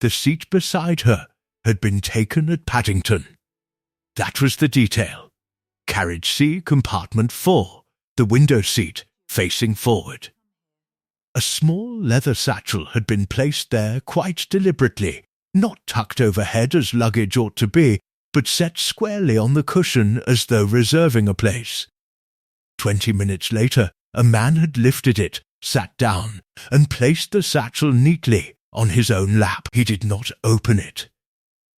The seat beside her had been taken at Paddington. That was the detail. Carriage C, compartment 4, the window seat, facing forward. A small leather satchel had been placed there quite deliberately, not tucked overhead as luggage ought to be, but set squarely on the cushion as though reserving a place. 20 minutes later, a man had lifted it, sat down, and placed the satchel neatly on his own lap. He did not open it.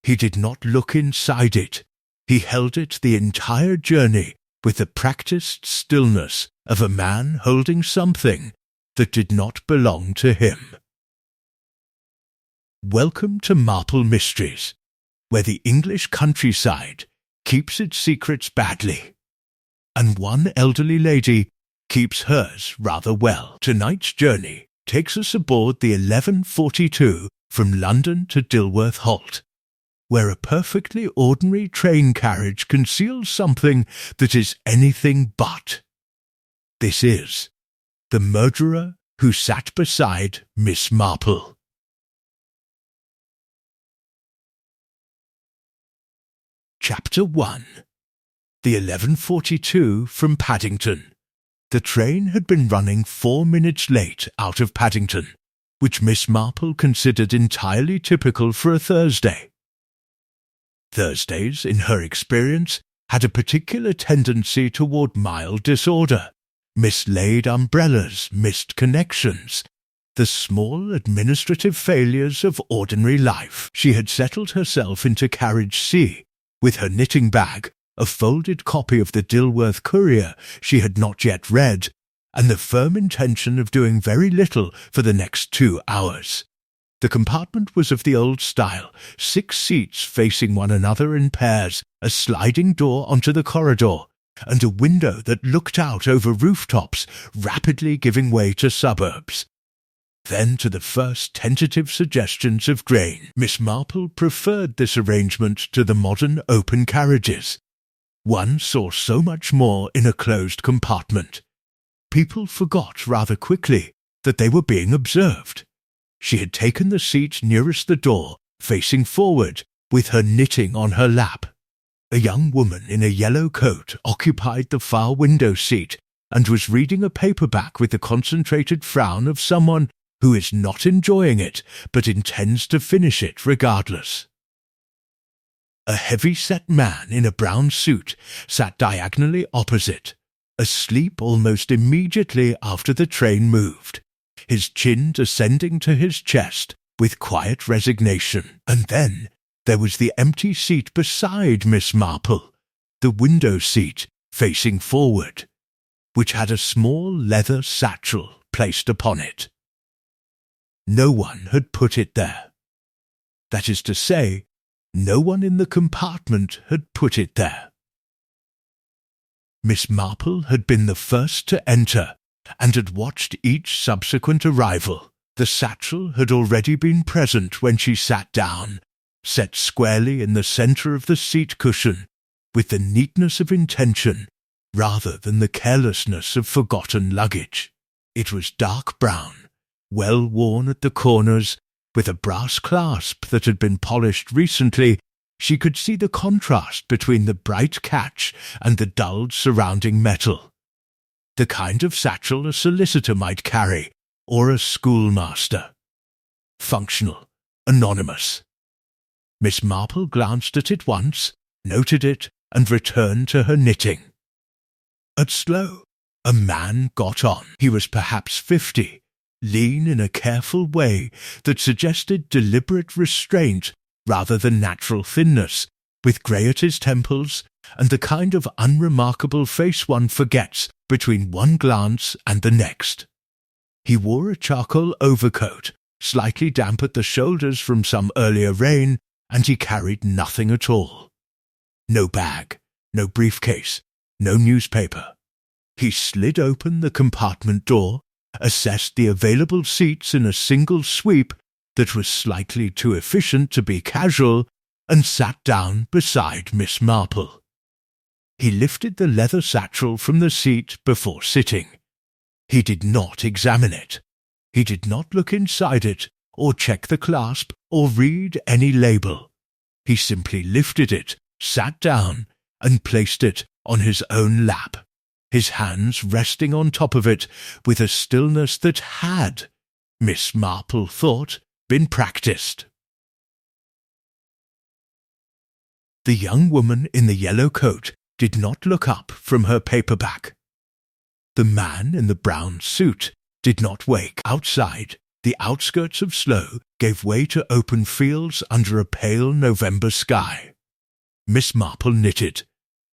He did not look inside it. He held it the entire journey with the practiced stillness of a man holding something that did not belong to him. Welcome to Marple Mysteries, where the English countryside keeps its secrets badly, and one elderly lady keeps hers rather well. Tonight's journey takes us aboard the 11:42 from London to Dilworth Halt, where a perfectly ordinary train carriage conceals something that is anything but. This is the murderer who sat beside Miss Marple. Chapter 1. The 11:42 from Paddington. The train had been running 4 minutes late out of Paddington, which Miss Marple considered entirely typical for a Thursday. Thursdays, in her experience, had a particular tendency toward mild disorder, mislaid umbrellas, missed connections, the small administrative failures of ordinary life. She had settled herself into carriage C, with her knitting bag, a folded copy of the Dilworth Courier she had not yet read, and the firm intention of doing very little for the next 2 hours. The compartment was of the old style, 6 seats facing one another in pairs, a sliding door onto the corridor, and a window that looked out over rooftops, rapidly giving way to suburbs. Then to the first tentative suggestions of grain. Miss Marple preferred this arrangement to the modern open carriages. One saw so much more in a closed compartment. People forgot rather quickly that they were being observed. She had taken the seat nearest the door, facing forward, with her knitting on her lap. A young woman in a yellow coat occupied the far window seat and was reading a paperback with the concentrated frown of someone who is not enjoying it but intends to finish it regardless. A heavy-set man in a brown suit sat diagonally opposite, asleep almost immediately after the train moved, his chin descending to his chest with quiet resignation. And then there was the empty seat beside Miss Marple, the window seat facing forward, which had a small leather satchel placed upon it. No one had put it there. That is to say, no one in the compartment had put it there. Miss Marple had been the first to enter, and had watched each subsequent arrival. The satchel had already been present when she sat down, set squarely in the centre of the seat cushion, with the neatness of intention rather than the carelessness of forgotten luggage. It was dark brown, well worn at the corners, with a brass clasp that had been polished recently. She could see the contrast between the bright catch and the dulled surrounding metal. The kind of satchel a solicitor might carry, or a schoolmaster. Functional, anonymous. Miss Marple glanced at it once, noted it, and returned to her knitting. At Slough, a man got on. He was perhaps 50, lean in a careful way that suggested deliberate restraint rather than natural thinness, with grey at his temples, and the kind of unremarkable face one forgets between one glance and the next. He wore a charcoal overcoat, slightly damp at the shoulders from some earlier rain, and he carried nothing at all. No bag, no briefcase, no newspaper. He slid open the compartment door, assessed the available seats in a single sweep that was slightly too efficient to be casual, and sat down beside Miss Marple. He lifted the leather satchel from the seat before sitting. He did not examine it. He did not look inside it or check the clasp, or read any label. He simply lifted it, sat down, and placed it on his own lap, his hands resting on top of it with a stillness that had, Miss Marple thought, been practised. The young woman in the yellow coat did not look up from her paperback. The man in the brown suit did not wake. Outside, the outskirts of Slough gave way to open fields under a pale November sky. Miss Marple knitted.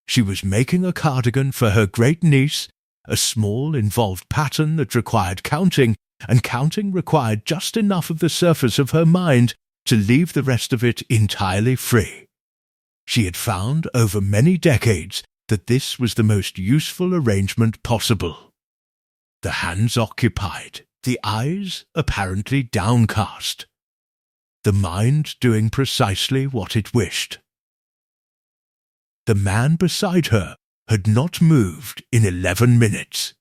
She was making a cardigan for her great-niece, a small involved pattern that required counting, and counting required just enough of the surface of her mind to leave the rest of it entirely free. She had found over many decades that this was the most useful arrangement possible. The hands occupied, the eyes apparently downcast, the mind doing precisely what it wished. The man beside her had not moved in 11 minutes.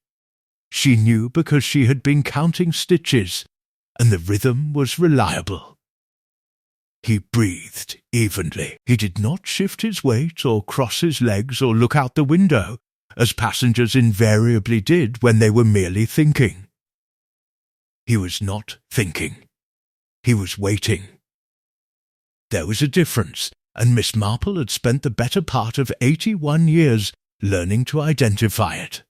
She knew because she had been counting stitches, and the rhythm was reliable. He breathed evenly. He did not shift his weight or cross his legs or look out the window, as passengers invariably did when they were merely thinking. He was not thinking. He was waiting. There was a difference, and Miss Marple had spent the better part of 81 years learning to identify it.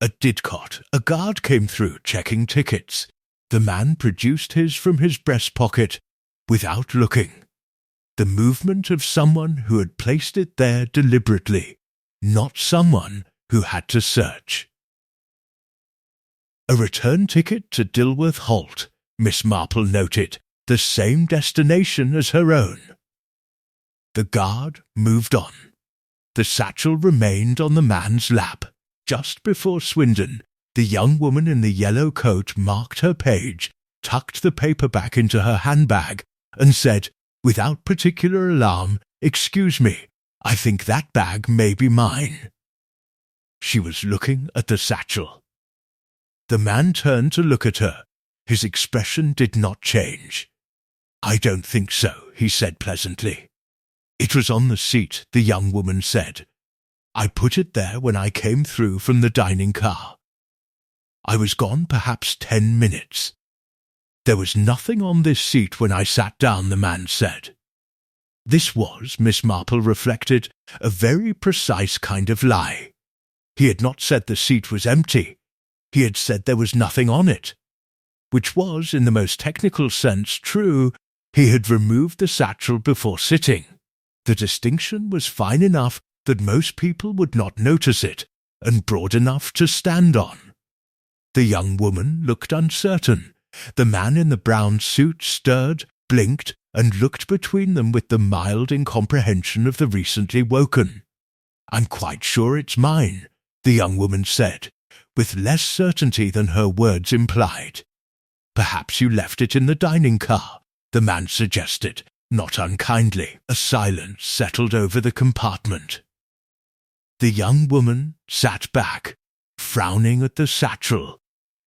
At Didcot, a guard came through checking tickets. The man produced his from his breast pocket without looking. The movement of someone who had placed it there deliberately, not someone who had to search. A return ticket to Dilworth Holt, Miss Marple noted, the same destination as her own. The guard moved on. The satchel remained on the man's lap. Just before Swindon, the young woman in the yellow coat marked her page, tucked the paper back into her handbag, and said, without particular alarm, "Excuse me, I think that bag may be mine." She was looking at the satchel. The man turned to look at her. His expression did not change. "I don't think so," he said pleasantly. "It was on the seat," the young woman said. "I put it there when I came through from the dining car. I was gone perhaps 10 minutes. There was nothing on this seat when I sat down," the man said. This was, Miss Marple reflected, a very precise kind of lie. He had not said the seat was empty. He had said there was nothing on it, which was, in the most technical sense, true. He had removed the satchel before sitting. The distinction was fine enough that most people would not notice it, and broad enough to stand on. The young woman looked uncertain. The man in the brown suit stirred, blinked, and looked between them with the mild incomprehension of the recently woken. "I'm quite sure it's mine," the young woman said, with less certainty than her words implied. "Perhaps you left it in the dining car," the man suggested, not unkindly. A silence settled over the compartment. The young woman sat back, frowning at the satchel,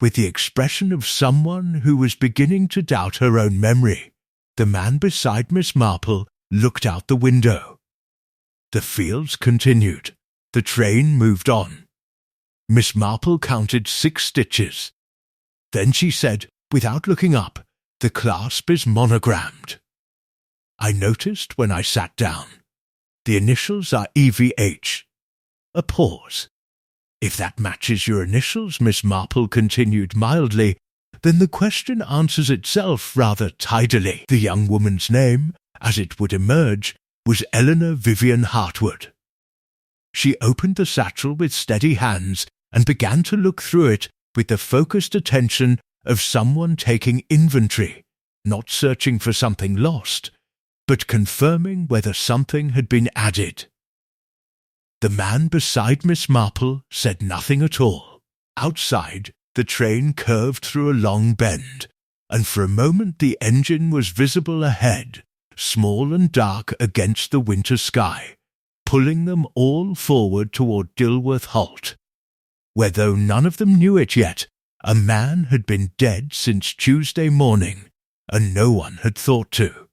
with the expression of someone who was beginning to doubt her own memory. The man beside Miss Marple looked out the window. The fields continued. The train moved on. Miss Marple counted 6 stitches. Then she said, without looking up, "The clasp is monogrammed." I noticed when I sat down. The initials are EVH. A pause. "If that matches your initials," Miss Marple continued mildly, "then the question answers itself rather tidily." The young woman's name, as it would emerge, was Eleanor Vivian Hartwood. She opened the satchel with steady hands and began to look through it with the focused attention of someone taking inventory, not searching for something lost, but confirming whether something had been added. The man beside Miss Marple said nothing at all. Outside, the train curved through a long bend, and for a moment the engine was visible ahead, small and dark against the winter sky, pulling them all forward toward Dilworth Holt, where, though none of them knew it yet, A man had been dead since Tuesday morning, and no one had thought to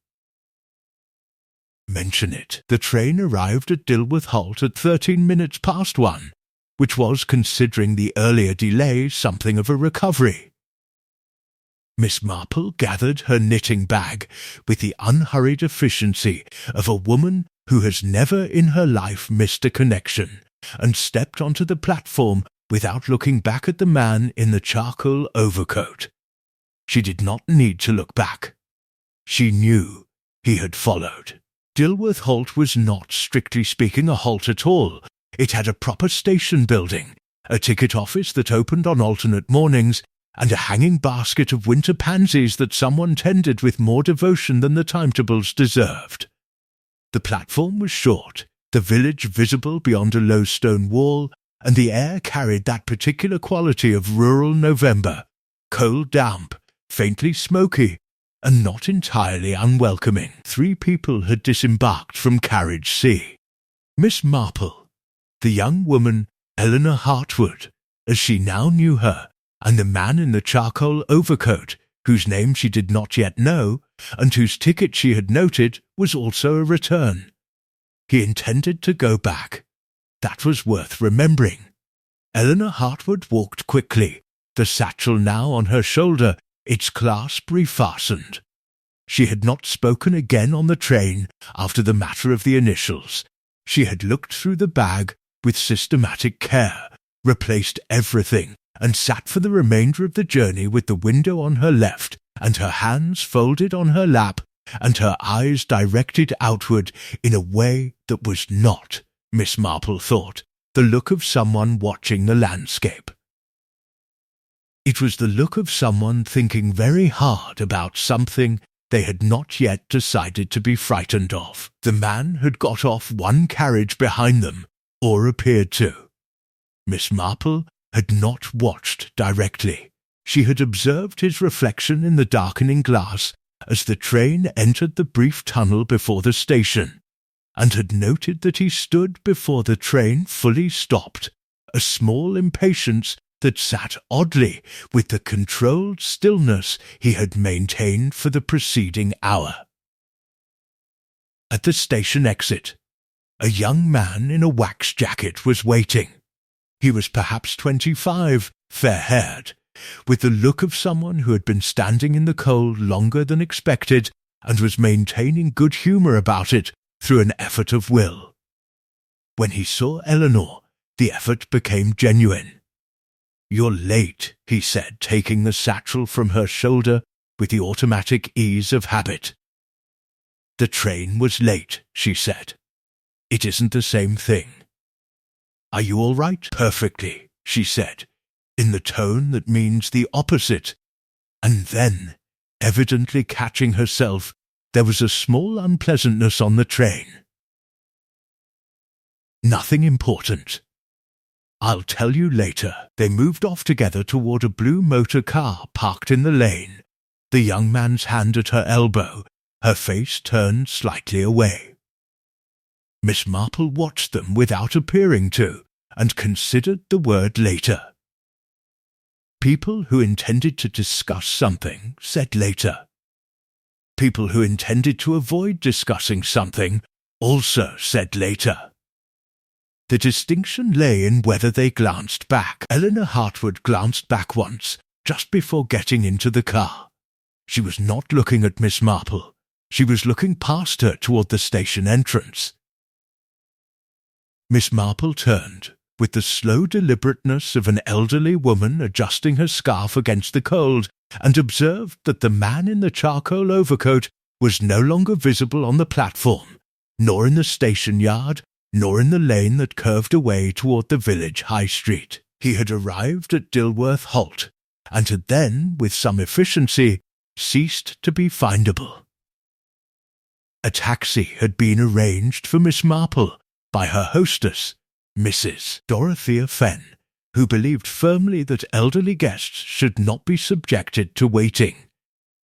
mention it. The train arrived at Dilworth Halt at 13 minutes past 1, which was, considering the earlier delay, something of a recovery. Miss Marple gathered her knitting bag with the unhurried efficiency of a woman who has never in her life missed a connection, and stepped onto the platform without looking back at the man in the charcoal overcoat. She did not need to look back. She knew he had followed. Dilworth Halt was not, strictly speaking, a halt at all. It had a proper station building, a ticket office that opened on alternate mornings, and a hanging basket of winter pansies that someone tended with more devotion than the timetables deserved. The platform was short, the village visible beyond a low stone wall, and the air carried that particular quality of rural November, cold damp, faintly smoky, and not entirely unwelcoming. 3 people had disembarked from Carriage C. Miss Marple, the young woman Eleanor Hartwood, as she now knew her, and the man in the charcoal overcoat, whose name she did not yet know, and whose ticket she had noted was also a return. He intended to go back. That was worth remembering. Eleanor Hartwood walked quickly, the satchel now on her shoulder, its clasp refastened. She had not spoken again on the train after the matter of the initials. She had looked through the bag with systematic care, replaced everything, and sat for the remainder of the journey with the window on her left, and her hands folded on her lap, and her eyes directed outward in a way that was not, Miss Marple thought, the look of someone watching the landscape. It was the look of someone thinking very hard about something they had not yet decided to be frightened of. The man had got off one carriage behind them, or appeared to. Miss Marple had not watched directly. She had observed his reflection in the darkening glass as the train entered the brief tunnel before the station, and had noted that he stood before the train fully stopped, a small impatience that sat oddly with the controlled stillness he had maintained for the preceding hour. At the station exit, a young man in a wax jacket was waiting. He was perhaps 25, fair-haired, with the look of someone who had been standing in the cold longer than expected and was maintaining good humour about it through an effort of will. When he saw Eleanor, the effort became genuine. "You're late," he said, taking the satchel from her shoulder with the automatic ease of habit. "The train was late," she said. "It isn't the same thing." "Are you all right?" "Perfectly," she said, in the tone that means the opposite. And then, evidently catching herself, there was a small unpleasantness on the train. "Nothing important. I'll tell you later." They moved off together toward a blue motor car parked in the lane, the young man's hand at her elbow, her face turned slightly away. Miss Marple watched them without appearing to, and considered the word later. People who intended to discuss something said later. People who intended to avoid discussing something also said later. The distinction lay in whether they glanced back. Eleanor Hartwood glanced back once, just before getting into the car. She was not looking at Miss Marple. She was looking past her toward the station entrance. Miss Marple turned, with the slow deliberateness of an elderly woman adjusting her scarf against the cold, and observed that the man in the charcoal overcoat was no longer visible on the platform, nor in the station yard, nor in the lane that curved away toward the village high street. He had arrived at Dilworth Halt, and had then, with some efficiency, ceased to be findable. A taxi had been arranged for Miss Marple by her hostess, Mrs. Dorothea Fenn, who believed firmly that elderly guests should not be subjected to waiting.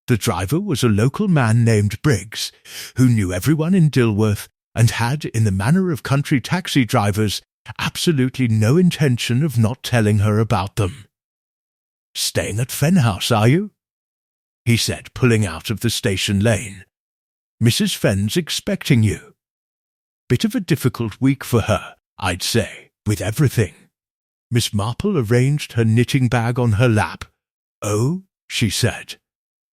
The driver was a local man named Briggs, who knew everyone in Dilworth and had, in the manner of country taxi drivers, absolutely no intention of not telling her about them. "Staying at Fen House, are you?" he said, pulling out of the station lane. "Mrs. Fenn's expecting you." Bit of a difficult week for her, I'd say, with everything. Miss Marple arranged her knitting bag on her lap. "Oh," she said.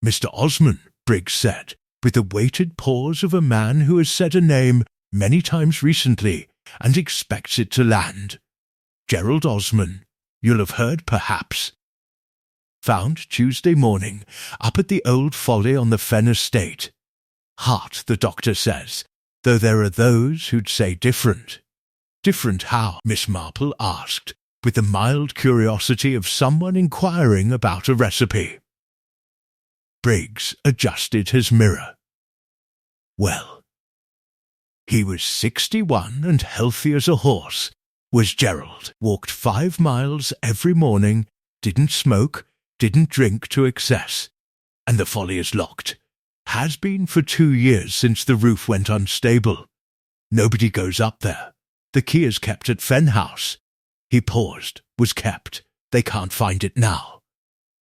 "Mr. Osmond," Briggs said, with the weighted pause of a man who has said a name many times recently and expects it to land. "Gerald Osmond, you'll have heard perhaps. Found Tuesday morning, up at the old folly on the Fen estate. Heart, the doctor says, though there are those who'd say different." "Different how?" Miss Marple asked, with the mild curiosity of someone inquiring about a recipe. Briggs adjusted his mirror. Well, he was 61 and healthy as a horse, was Gerald. Walked 5 miles every morning, didn't smoke, didn't drink to excess, and the folly is locked. Has been for 2 years since the roof went unstable. Nobody goes up there. The key is kept at Fen House. He paused. Was kept. They can't find it now.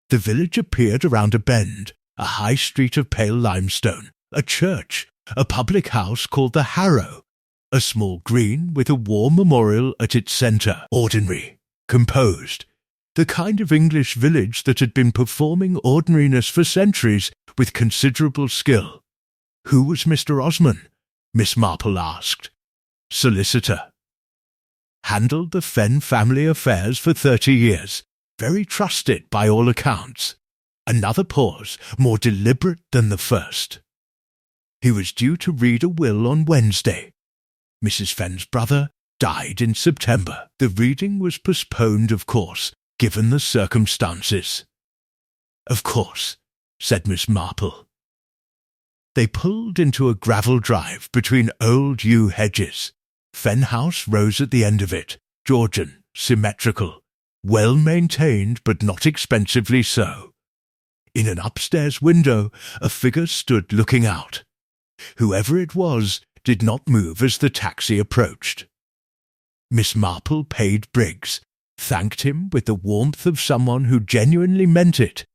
The village appeared around a bend, a high street of pale limestone, a church, a public house called the Harrow, a small green with a war memorial at its centre, ordinary, composed, the kind of English village that had been performing ordinariness for centuries with considerable skill. Who was Mr. Osmond? Miss Marple asked. Solicitor. Handled the Fen family affairs for 30 years, very trusted by all accounts. Another pause, more deliberate than the first. He was due to read a will on Wednesday. Mrs. Fenn's brother died in September. The reading was postponed, of course, given the circumstances. Of course, said Miss Marple. They pulled into a gravel drive between old yew hedges. Fen House rose at the end of it, Georgian, symmetrical, well-maintained but not expensively so. In an upstairs window, a figure stood looking out. Whoever it was did not move as the taxi approached. Miss Marple paid Briggs, thanked him with the warmth of someone who genuinely meant it,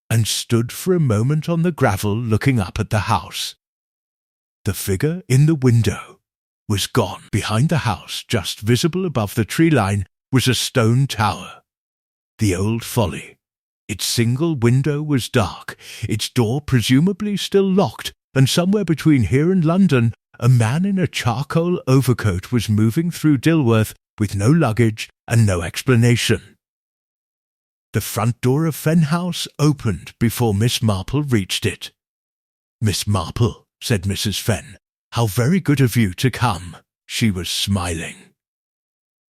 and stood for a moment on the gravel looking up at the house. The figure in the window was gone. Behind the house, just visible above the tree line, was a stone tower. The old folly. Its single window was dark, its door presumably still locked, and somewhere between here and London, a man in a charcoal overcoat was moving through Dilworth with no luggage and no explanation. The front door of Fen House opened before Miss Marple reached it. "Miss Marple," said Mrs. Fenn, "how very good of you to come." She was smiling.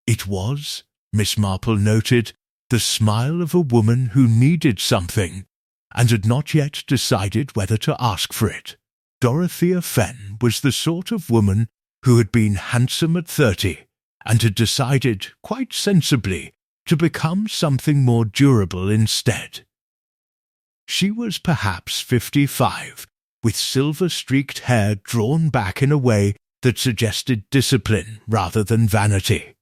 It was, Miss Marple noted, the smile of a woman who needed something and had not yet decided whether to ask for it. Dorothea Fenn was the sort of woman who had been handsome at 30 and had decided, quite sensibly, to become something more durable instead. She was perhaps 55, with silver-streaked hair drawn back in a way that suggested discipline rather than vanity,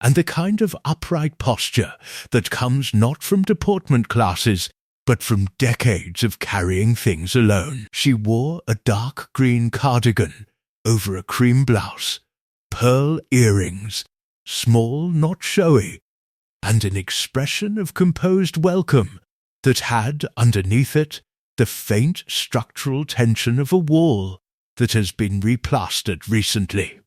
and the kind of upright posture that comes not from deportment classes, but from decades of carrying things alone. She wore a dark green cardigan over a cream blouse, pearl earrings, small, not showy, and an expression of composed welcome that had underneath it the faint structural tension of a wall that has been replastered recently.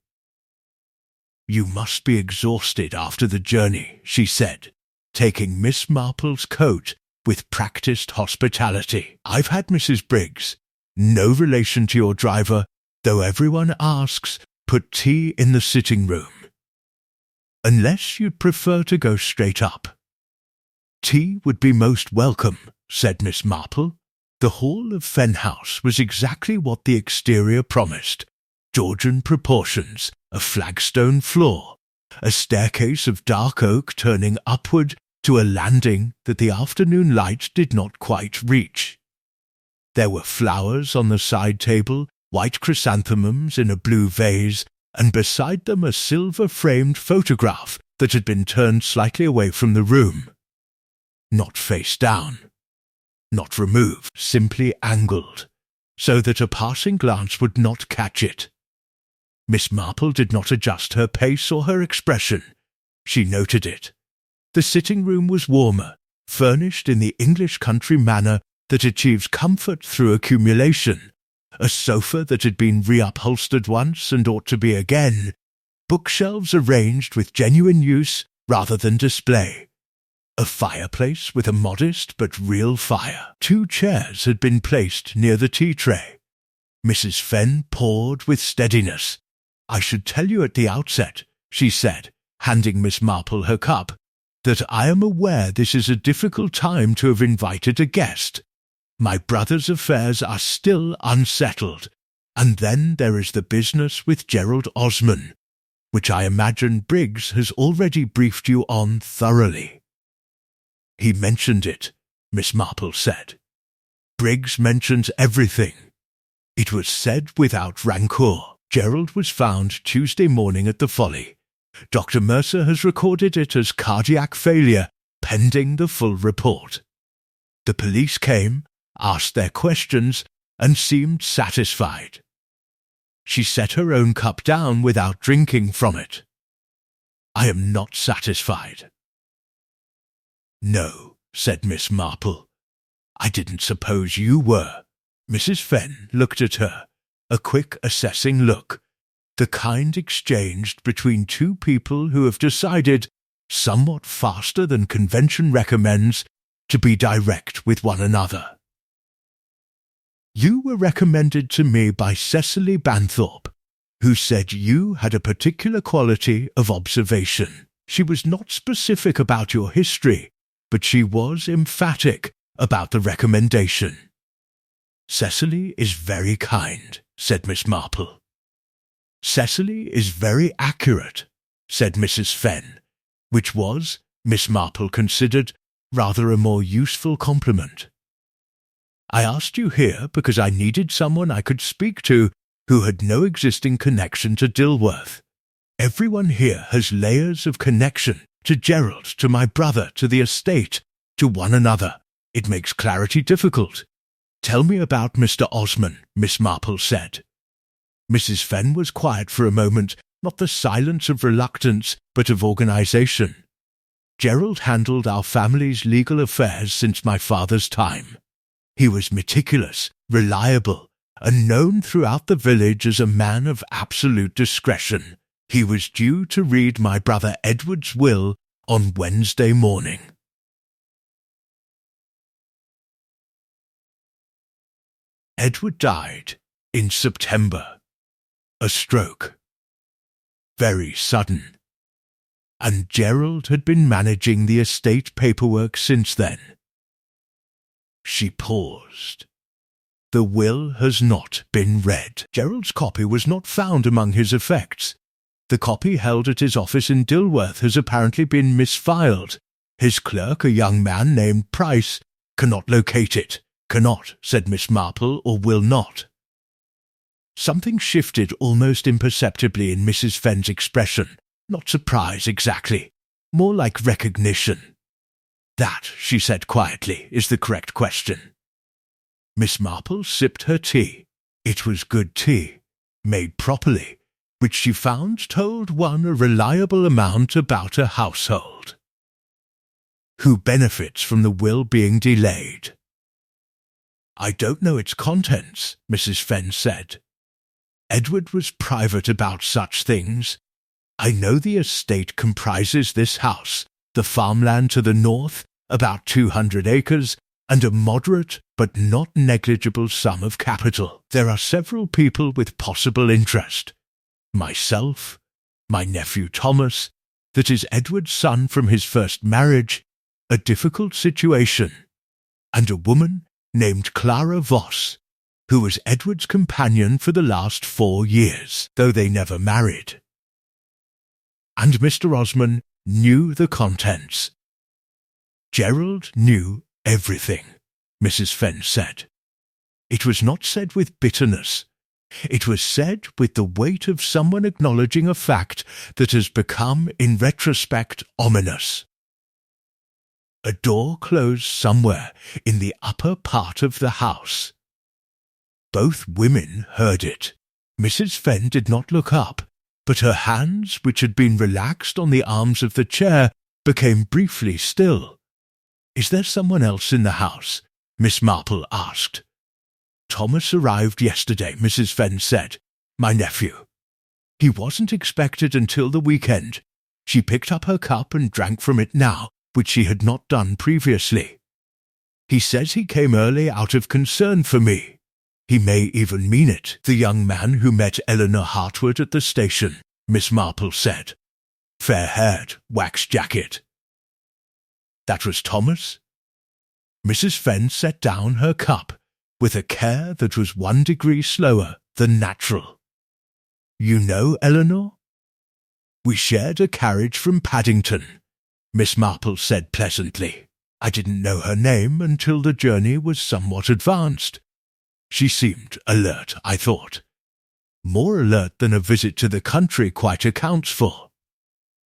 "You must be exhausted after the journey," she said, taking Miss Marple's coat with practised hospitality. "I've had Mrs. Briggs, no relation to your driver, though everyone asks, put tea in the sitting room. Unless you'd prefer to go straight up." "Tea would be most welcome," said Miss Marple. The hall of Fen House was exactly what the exterior promised. Georgian proportions, a flagstone floor, a staircase of dark oak turning upward to a landing that the afternoon light did not quite reach. There were flowers on the side table, white chrysanthemums in a blue vase, and beside them a silver-framed photograph that had been turned slightly away from the room. not face down, not removed, simply angled, so that a passing glance would not catch it. Miss Marple did not adjust her pace or her expression. She noted it. The sitting room was warmer, furnished in the English country manner that achieves comfort through accumulation, a sofa that had been reupholstered once and ought to be again, bookshelves arranged with genuine use rather than display, a fireplace with a modest but real fire. 2 chairs had been placed near the tea tray. Mrs. Fenn poured with steadiness. "I should tell you at the outset," she said, handing Miss Marple her cup, "that I am aware this is a difficult time to have invited a guest. My brother's affairs are still unsettled, and then there is the business with Gerald Osmond, which I imagine Briggs has already briefed you on thoroughly." "He mentioned it," Miss Marple said. "Briggs mentions everything. It was said without rancour. Gerald was found Tuesday morning at the Folly. Dr. Mercer has recorded it as cardiac failure, pending the full report. The police came, asked their questions, and seemed satisfied." She set her own cup down without drinking from it. "I am not satisfied." "No," said Miss Marple. "I didn't suppose you were." Mrs. Fenn looked at her, a quick assessing look, the kind exchanged between 2 people who have decided, somewhat faster than convention recommends, to be direct with one another. "You were recommended to me by Cecily Banthorpe, who said you had a particular quality of observation. She was not specific about your history, but she was emphatic about the recommendation." "Cecily is very kind," said Miss Marple. "Cecily is very accurate," said Mrs. Fenn, which was, Miss Marple considered, rather a more useful compliment. "I asked you here because I needed someone I could speak to who had no existing connection to Dilworth. Everyone here has layers of connection, to Gerald, to my brother, to the estate, to one another. It makes clarity difficult. Tell me about Mr. Osmond," Miss Marple said. Mrs. Fenn was quiet for a moment, not the silence of reluctance, but of organization. "Gerald handled our family's legal affairs since my father's time. He was meticulous, reliable, and known throughout the village as a man of absolute discretion. He was due to read my brother Edward's will on Wednesday morning." Edward died in September. A stroke. Very sudden. And Gerald had been managing the estate paperwork since then. She paused. "The will has not been read. Gerald's copy was not found among his effects. The copy held at his office in Dilworth has apparently been misfiled. His clerk, a young man named Price, cannot locate it. Cannot, said Miss Marple, or will not." Something shifted almost imperceptibly in Mrs. Fenn's expression. Not surprise exactly, more like recognition. "That," she said quietly, "is the correct question." Miss Marple sipped her tea. It was good tea, made properly, which she found told one a reliable amount about a household. "Who benefits from the will being delayed?" "I don't know its contents," Mrs. Fenn said. "Edward was private about such things. I know the estate comprises this house, the farmland to the north, about 200 acres, and a moderate but not negligible sum of capital. There are several people with possible interest. Myself, my nephew Thomas, that is Edward's son from his first marriage, a difficult situation, and a woman named Clara Voss, who was Edward's companion for the last 4 years, though they never married." And Mr. Osmond knew the contents. "Gerald knew everything," Mrs. Fenn said. It was not said with bitterness. It was said with the weight of someone acknowledging a fact that has become, in retrospect, ominous. A door closed somewhere in the upper part of the house. Both women heard it. Mrs. Fenn did not look up, but her hands, which had been relaxed on the arms of the chair, became briefly still. "Is there someone else in the house?" Miss Marple asked. "Thomas arrived yesterday," Mrs. Fenn said. "My nephew. He wasn't expected until the weekend." She picked up her cup and drank from it now, which she had not done previously. "He says he came early out of concern for me. He may even mean it, the young man who met Eleanor Hartwood at the station," Miss Marple said. "Fair-haired, wax-jacket." "That was Thomas?" Mrs. Fenn set down her cup with a care that was 1 degree slower than natural. "You know Eleanor?" "We shared a carriage from Paddington," Miss Marple said pleasantly. "I didn't know her name until the journey was somewhat advanced. She seemed alert, I thought. More alert than a visit to the country quite accounts for."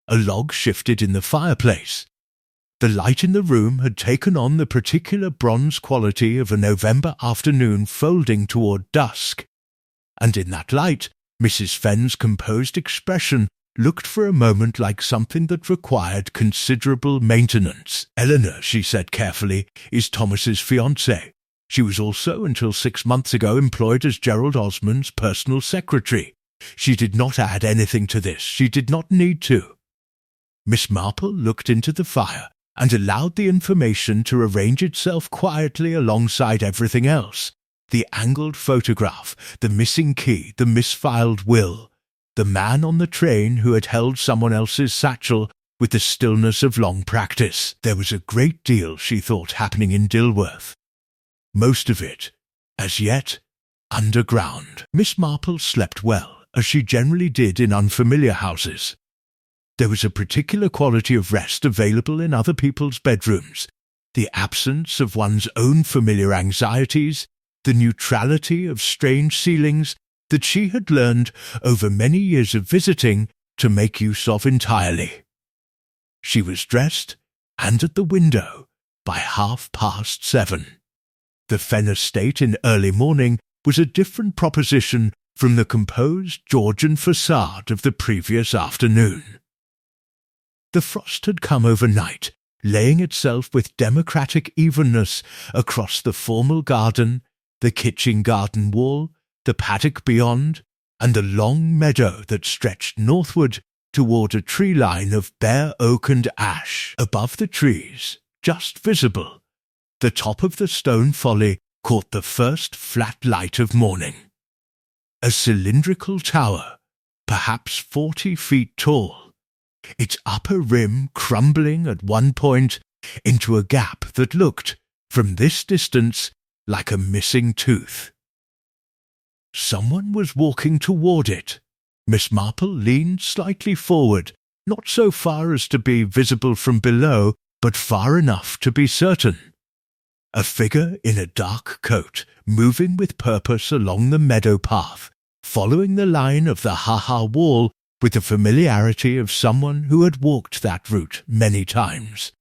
A log shifted in the fireplace. The light in the room had taken on the particular bronze quality of a November afternoon folding toward dusk, and in that light Mrs. Fenn's composed expression looked for a moment like something that required considerable maintenance. "Eleanor," she said carefully, "is Thomas's fiancée. She was also, until 6 months ago, employed as Gerald Osmond's personal secretary. She did not add anything to this. She did not need to." Miss Marple looked into the fire and allowed the information to arrange itself quietly alongside everything else. The angled photograph, the missing key, the misfiled will, the man on the train who had held someone else's satchel with the stillness of long practice. There was a great deal, she thought, happening in Dilworth. Most of it, as yet, underground. Miss Marple slept well, as she generally did in unfamiliar houses. There was a particular quality of rest available in other people's bedrooms, the absence of one's own familiar anxieties, the neutrality of strange ceilings that she had learned over many years of visiting to make use of entirely. She was dressed and at the window by 7:30. The Fenn estate in early morning was a different proposition from the composed Georgian facade of the previous afternoon. The frost had come overnight, laying itself with democratic evenness across the formal garden, the kitchen garden wall, the paddock beyond, and the long meadow that stretched northward toward a tree line of bare oak and ash. Above the trees, just visible, the top of the stone folly caught the first flat light of morning. A cylindrical tower, perhaps 40 feet tall, its upper rim crumbling at one point into a gap that looked, from this distance, like a missing tooth. Someone was walking toward it. Miss Marple leaned slightly forward, not so far as to be visible from below, but far enough to be certain. A figure in a dark coat, moving with purpose along the meadow path, following the line of the ha-ha wall with the familiarity of someone who had walked that route many times.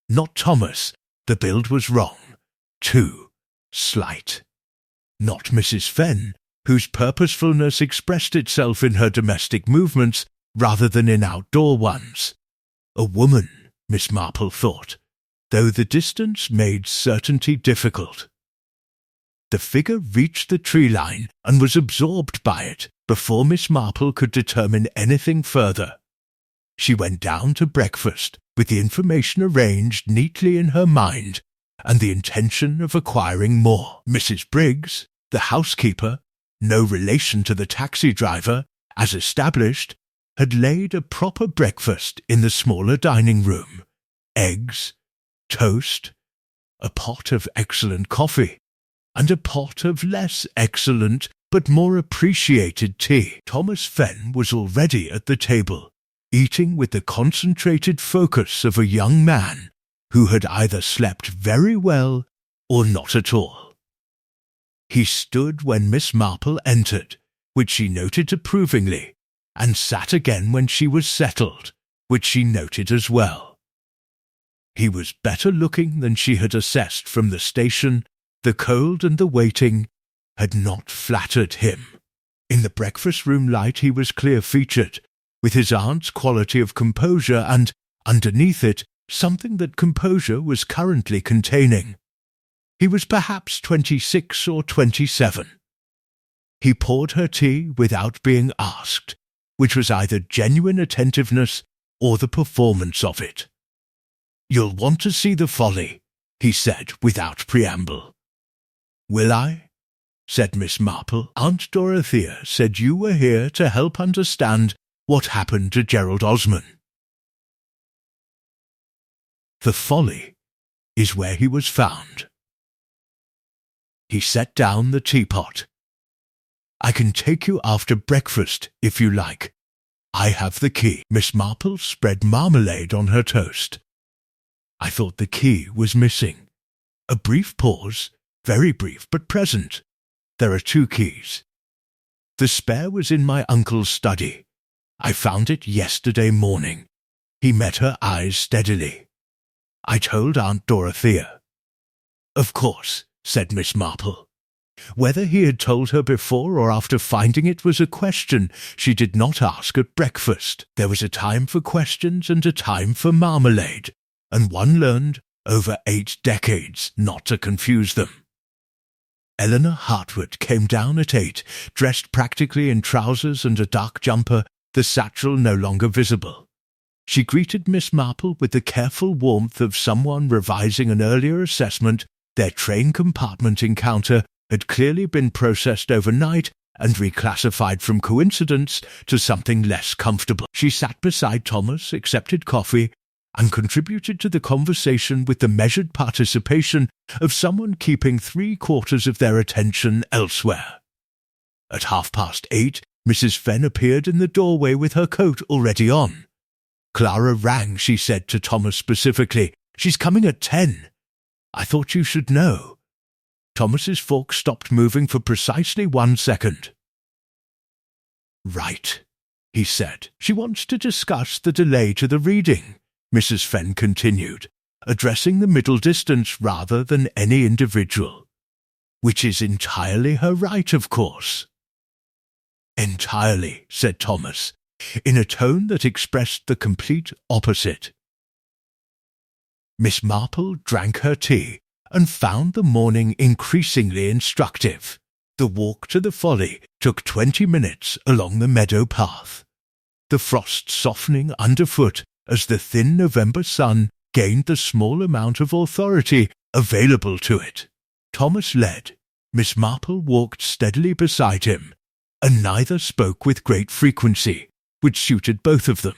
Not Thomas. The build was wrong. Too slight. Not Mrs. Fenn, whose purposefulness expressed itself in her domestic movements rather than in outdoor ones. A woman, Miss Marple thought, though the distance made certainty difficult. The figure reached the tree line and was absorbed by it before Miss Marple could determine anything further. She went down to breakfast with the information arranged neatly in her mind and the intention of acquiring more. Mrs. Briggs, the housekeeper, no relation to the taxi driver, as established, had laid a proper breakfast in the smaller dining room. Eggs, toast, a pot of excellent coffee, and a pot of less excellent but more appreciated tea. Thomas Fenn was already at the table, eating with the concentrated focus of a young man who had either slept very well or not at all. He stood when Miss Marple entered, which she noted approvingly, and sat again when she was settled, which she noted as well. He was better looking than she had assessed from the station. The cold and the waiting had not flattered him. In the breakfast-room light he was clear-featured, with his aunt's quality of composure and, underneath it, something that composure was currently containing. He was perhaps 26 or 27. He poured her tea without being asked, which was either genuine attentiveness or the performance of it. "You'll want to see the Folly," he said without preamble. "Will I?" said Miss Marple. "Aunt Dorothea said you were here to help understand what happened to Gerald Osmond. The Folly is where he was found." He set down the teapot. "I can take you after breakfast, if you like. I have the key." Miss Marple spread marmalade on her toast. "I thought the key was missing." A brief pause, very brief but present. "There are 2 keys. The spare was in my uncle's study. I found it yesterday morning." He met her eyes steadily. "I told Aunt Dorothea." "Of course," said Miss Marple. Whether he had told her before or after finding it was a question she did not ask at breakfast. There was a time for questions and a time for marmalade, and one learned, over 8 decades, not to confuse them. Eleanor Hartwood came down at 8, dressed practically in trousers and a dark jumper, the satchel no longer visible. She greeted Miss Marple with the careful warmth of someone revising an earlier assessment. Their train compartment encounter had clearly been processed overnight and reclassified from coincidence to something less comfortable. She sat beside Thomas, accepted coffee, and contributed to the conversation with the measured participation of someone keeping 3/4 of their attention elsewhere. At 8:30, Mrs. Fenn appeared in the doorway with her coat already on. "Clara rang," she said to Thomas specifically. "She's coming at 10. I thought you should know." Thomas's fork stopped moving for precisely 1 second. "Right," he said. "She wants to discuss the delay to the reading," Mrs. Fenn continued, addressing the middle distance rather than any individual. "Which is entirely her right, of course." "Entirely," said Thomas, in a tone that expressed the complete opposite. Miss Marple drank her tea and found the morning increasingly instructive. The walk to the Folly took 20 minutes along the meadow path, the frost softening underfoot as the thin November sun gained the small amount of authority available to it. Thomas led. Miss Marple walked steadily beside him, and neither spoke with great frequency, which suited both of them.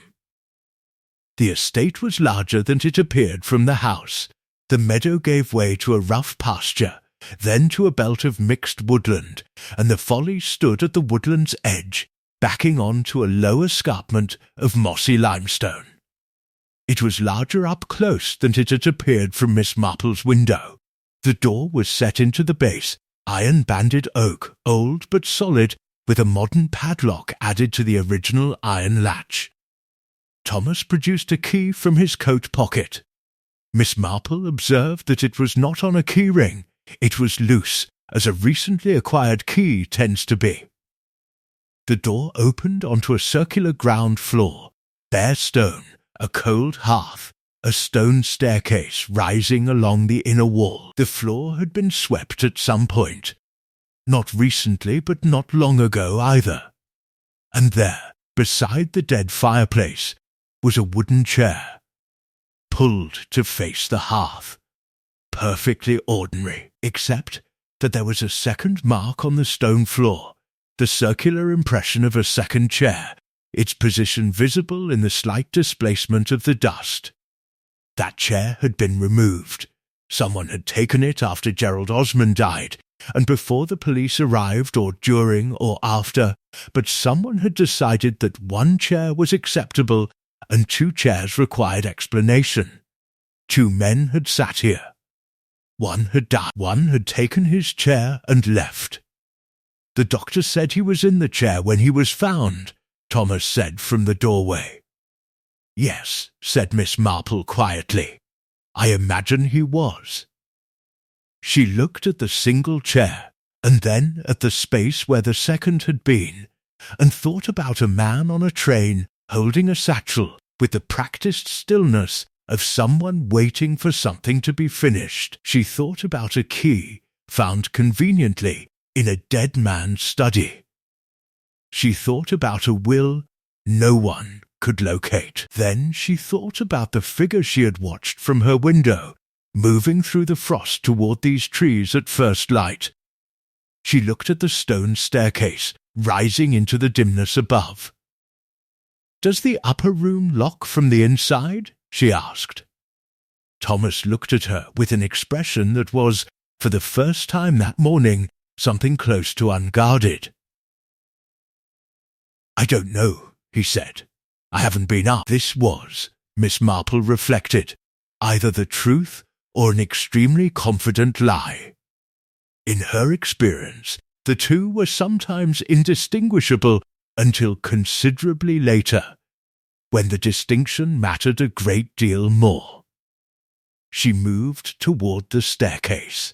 The estate was larger than it appeared from the house. The meadow gave way to a rough pasture, then to a belt of mixed woodland, and the Folly stood at the woodland's edge, backing on to a low escarpment of mossy limestone. It was larger up close than it had appeared from Miss Marple's window. The door was set into the base, iron-banded oak, old but solid, with a modern padlock added to the original iron latch. Thomas produced a key from his coat pocket. Miss Marple observed that it was not on a key ring. It was loose, as a recently acquired key tends to be. The door opened onto a circular ground floor, bare stone, a cold hearth, a stone staircase rising along the inner wall. The floor had been swept at some point. Not recently, but not long ago either. And there, beside the dead fireplace, was a wooden chair, pulled to face the hearth. Perfectly ordinary, except that there was a second mark on the stone floor, the circular impression of a second chair, its position visible in the slight displacement of the dust. That chair had been removed. Someone had taken it after Gerald Osmond died, and before the police arrived, or during or after, but someone had decided that one chair was acceptable and 2 chairs required explanation. 2 men had sat here. One had died. One had taken his chair and left. "The doctor said he was in the chair when he was found," Thomas said from the doorway. "Yes," said Miss Marple quietly. I imagine he was." She looked at the single chair, and then at the space where the second had been, and thought about a man on a train holding a satchel with the practised stillness of someone waiting for something to be finished. She thought about a key found conveniently in a dead man's study. She thought about a will no one could locate. Then she thought about the figure she had watched from her window, moving through the frost toward these trees at first light. She looked at the stone staircase rising into the dimness above. "Does the upper room lock from the inside?" she asked. Thomas looked at her with an expression that was, for the first time that morning, something close to unguarded. "I don't know," he said. "I haven't been up." This was, Miss Marple reflected, either the truth or an extremely confident lie. In her experience, the two were sometimes indistinguishable until considerably later, when the distinction mattered a great deal more. She moved toward the staircase.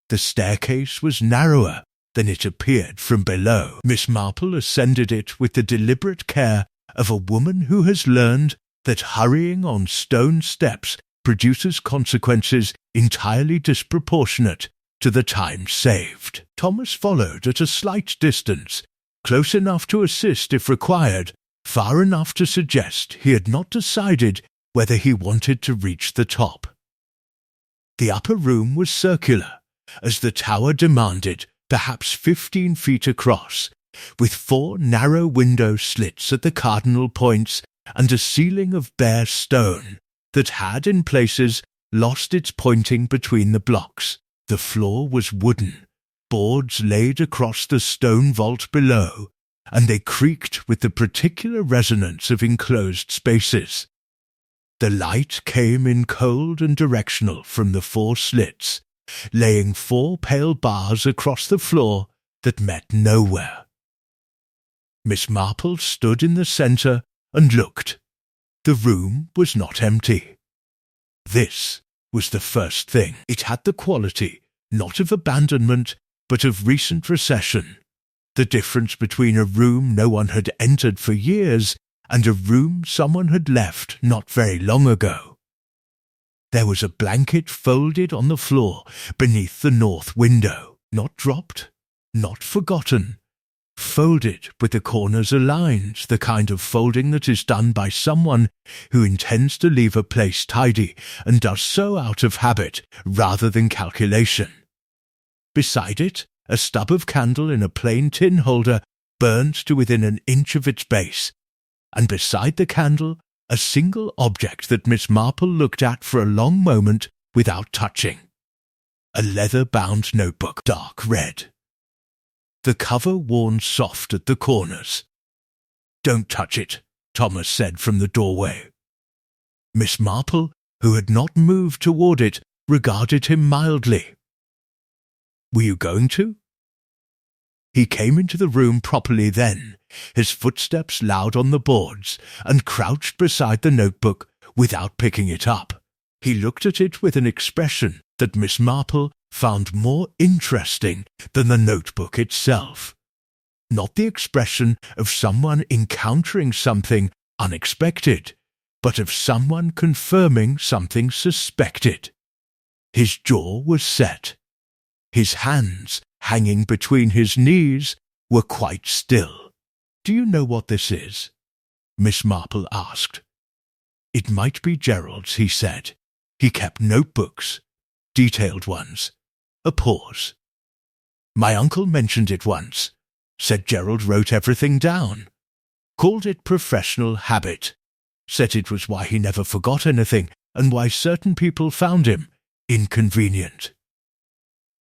The staircase was narrower than it appeared from below. Miss Marple ascended it with the deliberate care of a woman who has learned that hurrying on stone steps produces consequences entirely disproportionate to the time saved. Thomas followed at a slight distance, close enough to assist if required, far enough to suggest he had not decided whether he wanted to reach the top. The upper room was circular, as the tower demanded, perhaps 15 feet across, with 4 narrow window slits at the cardinal points and a ceiling of bare stone that had, in places, lost its pointing between the blocks. The floor was wooden, boards laid across the stone vault below, and they creaked with the particular resonance of enclosed spaces. The light came in cold and directional from the 4 slits, laying 4 pale bars across the floor that met nowhere. Miss Marple stood in the centre and looked. The room was not empty. This was the first thing. It had the quality, not of abandonment, but of recent recession, the difference between a room no one had entered for years and a room someone had left not very long ago. There was a blanket folded on the floor beneath the north window, not dropped, not forgotten, folded with the corners aligned, the kind of folding that is done by someone who intends to leave a place tidy and does so out of habit rather than calculation. Beside it, a stub of candle in a plain tin holder burned to within an inch of its base, and beside the candle a single object that Miss Marple looked at for a long moment without touching. A leather-bound notebook, dark red. The cover worn soft at the corners. "Don't touch it," Thomas said from the doorway. Miss Marple, who had not moved toward it, regarded him mildly. "Were you going to?" He came into the room properly then, his footsteps loud on the boards, and crouched beside the notebook without picking it up. He looked at it with an expression that Miss Marple found more interesting than the notebook itself. Not the expression of someone encountering something unexpected, but of someone confirming something suspected. His jaw was set. His hands, hanging between his knees, were quite still. "Do you know what this is?" Miss Marple asked. "It might be Gerald's," he said. "He kept notebooks, detailed ones." A pause. "My uncle mentioned it once. Said Gerald wrote everything down. Called it professional habit. Said it was why he never forgot anything and why certain people found him inconvenient."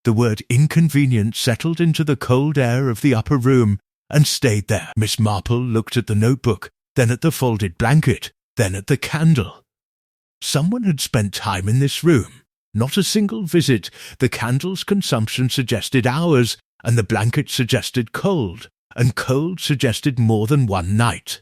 The word inconvenient settled into the cold air of the upper room and stayed there. Miss Marple looked at the notebook, then at the folded blanket, then at the candle. Someone had spent time in this room. Not a single visit. The candle's consumption suggested hours, and the blanket suggested cold, and cold suggested more than one night.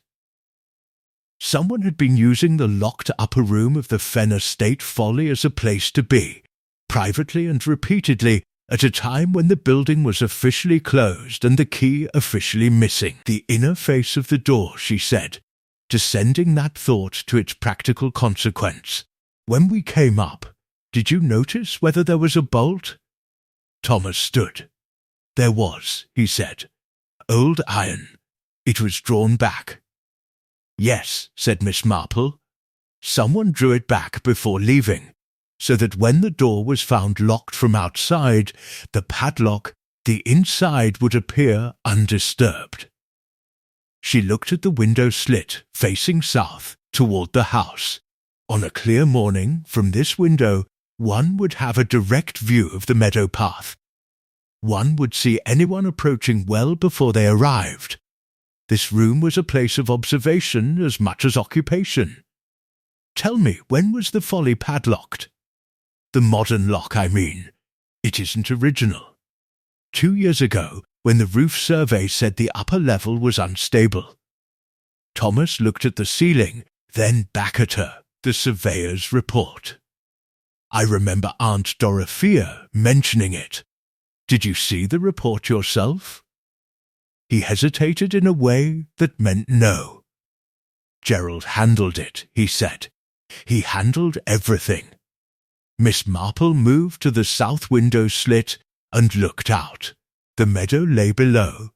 Someone had been using the locked upper room of the Fenner State Folly as a place to be, privately and repeatedly, at a time when the building was officially closed and the key officially missing. The inner face of the door, she said, descending that thought to its practical consequence. When we came up, did you notice whether there was a bolt? Thomas stood. There was, he said. Old iron. It was drawn back. Yes, said Miss Marple. Someone drew it back before leaving, so that when the door was found locked from outside, the padlock, the inside would appear undisturbed. She looked at the window slit, facing south, toward the house. On a clear morning, from this window, one would have a direct view of the meadow path. One would see anyone approaching well before they arrived. This room was a place of observation as much as occupation. Tell me, when was the Folly padlocked? The modern lock, I mean. It isn't original. 2 years ago, when the roof survey said the upper level was unstable. Thomas looked at the ceiling, then back at her, the surveyor's report. I remember Aunt Dorothea mentioning it. Did you see the report yourself? He hesitated in a way that meant no. Gerald handled it, he said. He handled everything. Miss Marple moved to the south window slit and looked out. The meadow lay below,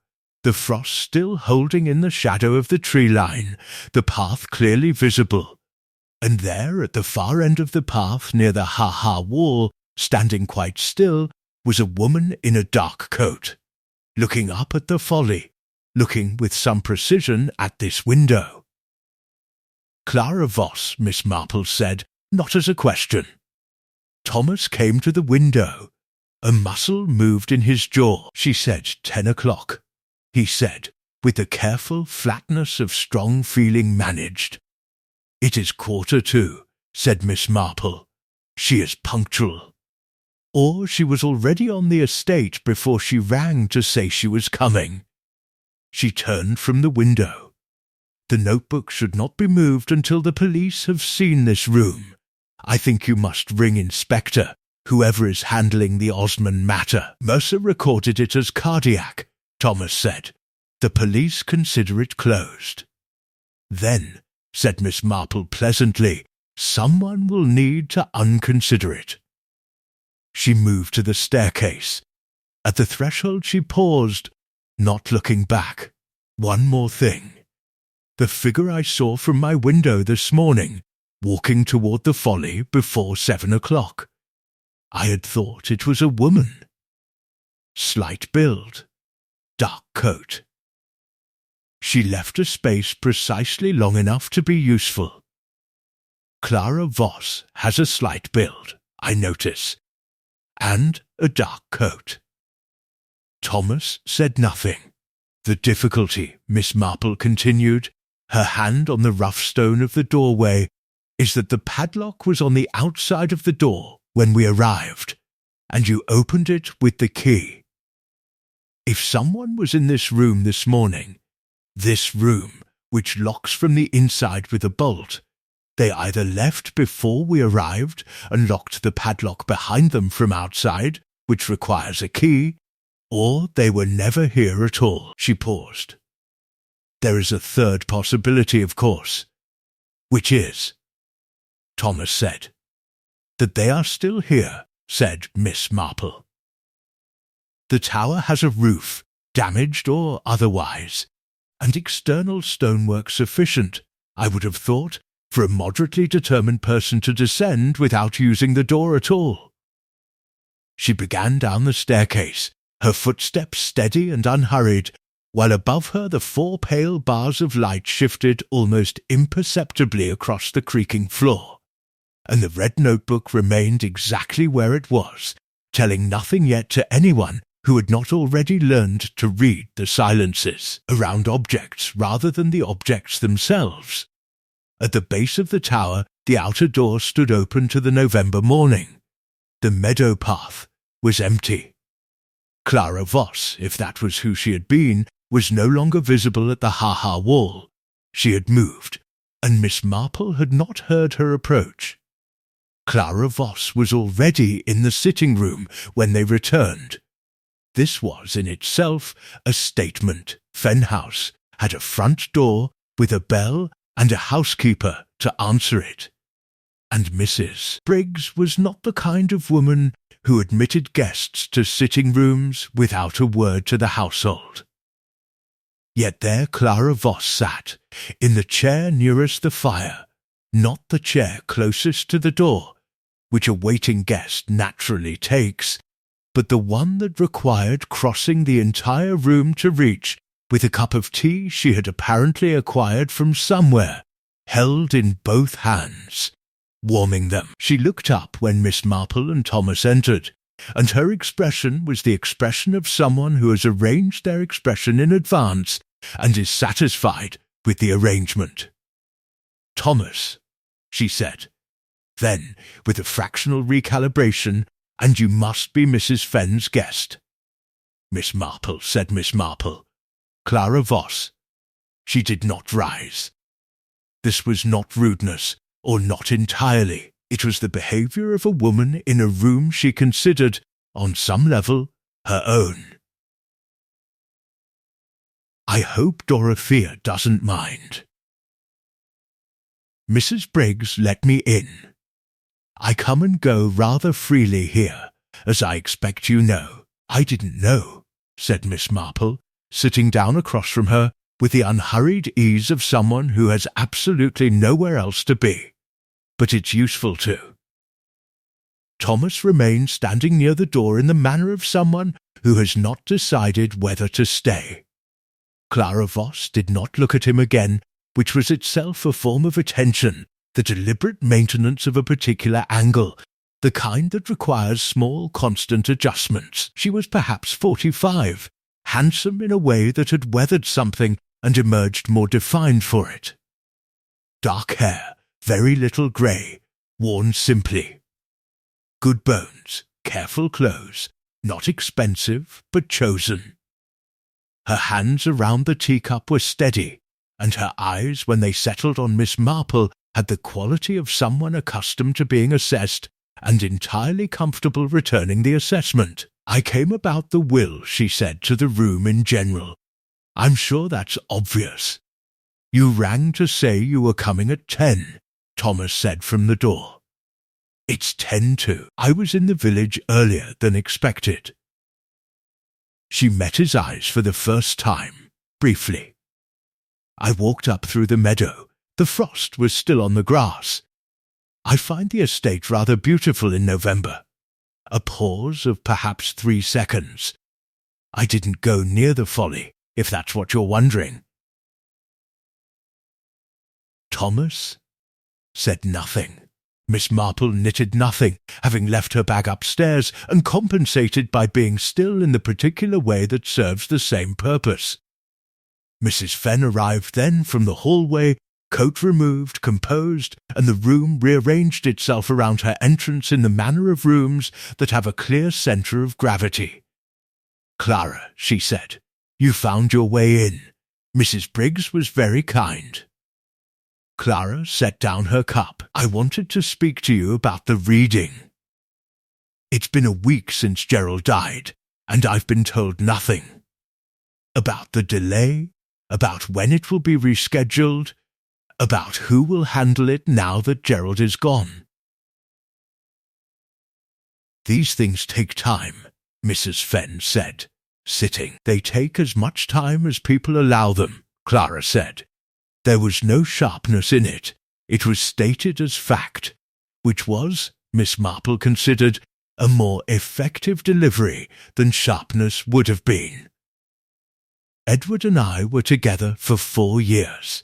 the frost still holding in the shadow of the tree line, the path clearly visible. And there, at the far end of the path near the ha-ha wall, standing quite still, was a woman in a dark coat, looking up at the Folly, looking with some precision at this window. Clara Voss, Miss Marple said, not as a question. Thomas came to the window. A muscle moved in his jaw. She said 10 o'clock. He said, with the careful flatness of strong feeling managed. It is 1:45, said Miss Marple. She is punctual. Or she was already on the estate before she rang to say she was coming. She turned from the window. The notebook should not be moved until the police have seen this room. I think you must ring Inspector, whoever is handling the Osmond matter. Mercer recorded it as cardiac, Thomas said. The police consider it closed. Then, said Miss Marple pleasantly, someone will need to unconsider it. She moved to the staircase. At the threshold she paused, not looking back. One more thing. The figure I saw from my window this morning, walking toward the Folly before 7 o'clock. I had thought it was a woman. Slight build, dark coat. She left a space precisely long enough to be useful. Clara Voss has a slight build, I notice, and a dark coat. Thomas said nothing. The difficulty, Miss Marple continued, her hand on the rough stone of the doorway, is that the padlock was on the outside of the door when we arrived, and you opened it with the key. If someone was in this room this morning, this room, which locks from the inside with a bolt, they either left before we arrived and locked the padlock behind them from outside, which requires a key, or they were never here at all. She paused. There is a third possibility, of course. Which is? Thomas said. That they are still here, said Miss Marple. The tower has a roof, damaged or otherwise, and external stonework sufficient, I would have thought, for a moderately determined person to descend without using the door at all. She began down the staircase, her footsteps steady and unhurried, while above her the 4 pale bars of light shifted almost imperceptibly across the creaking floor, and the red notebook remained exactly where it was, telling nothing yet to anyone who had not already learned to read the silences around objects rather than the objects themselves. At the base of the tower, the outer door stood open to the November morning. The meadow path was empty. Clara Voss, if that was who she had been, was no longer visible at the ha-ha wall. She had moved. and Miss Marple had not heard her approach. Clara Voss was already in the sitting-room when they returned. This was in itself a statement. Fen House had a front door with a bell and a housekeeper to answer it, and Mrs. Briggs was not the kind of woman who admitted guests to sitting-rooms without a word to the household. Yet there Clara Voss sat, in the chair nearest the fire, not the chair closest to the door, which a waiting guest naturally takes, but the one that required crossing the entire room to reach, with a cup of tea she had apparently acquired from somewhere, held in both hands. Warming them, she looked up when Miss Marple and Thomas entered, and her expression was the expression of someone who has arranged their expression in advance and is satisfied with the arrangement. "Thomas," she said. Then, with a fractional recalibration, "And you must be Mrs. Fenn's guest." "Miss Marple," said Miss Marple. "Clara Voss." She did not rise. This was not rudeness, or not entirely. It was the behaviour of a woman in a room she considered, on some level, her own. "I hope Dorothea doesn't mind." Mrs. Briggs let me in. "I come and go rather freely here, as I expect you know." "I didn't know," said Miss Marple, sitting down across from her with the unhurried ease of someone who has absolutely nowhere else to be. "But it's useful to." Thomas remained standing near the door in the manner of someone who has not decided whether to stay. Clara Voss did not look at him again, which was itself a form of attention, the deliberate maintenance of a particular angle, the kind that requires small constant adjustments. She was perhaps 45, handsome in a way that had weathered something and emerged more defined for it. Dark hair, very little grey, worn simply. Good bones, careful clothes, not expensive, but chosen. Her hands around the teacup were steady, and her eyes, when they settled on Miss Marple, had the quality of someone accustomed to being assessed and entirely comfortable returning the assessment. "I came about the will," she said, to the room in general. "I'm sure that's obvious." "You rang to say you were coming at 10, Thomas said from the door. "It's 10 to. I was in the village earlier than expected." She met his eyes for the first time, briefly. "I walked up through the meadow. The frost was still on the grass. I find the estate rather beautiful in November." A pause of perhaps 3 seconds. "I didn't go near the folly, if that's what you're wondering." Thomas said nothing. Miss Marple knitted nothing, having left her bag upstairs and compensated by being still in the particular way that serves the same purpose. Mrs. Fenn arrived then from the hallway, coat removed, composed, and the room rearranged itself around her entrance in the manner of rooms that have a clear centre of gravity. "Clara," she said, "you found your way in. Mrs. Briggs was very kind." Clara set down her cup. "I wanted to speak to you about the reading. It's been a week since Gerald died, and I've been told nothing. About the delay, about when it will be rescheduled, about who will handle it now that Gerald is gone." "These things take time," Mrs. Fenn said, sitting. "They take as much time as people allow them," Clara said. There was no sharpness in it. It was stated as fact, which was, Miss Marple considered, a more effective delivery than sharpness would have been. Edward and I were together for 4 years.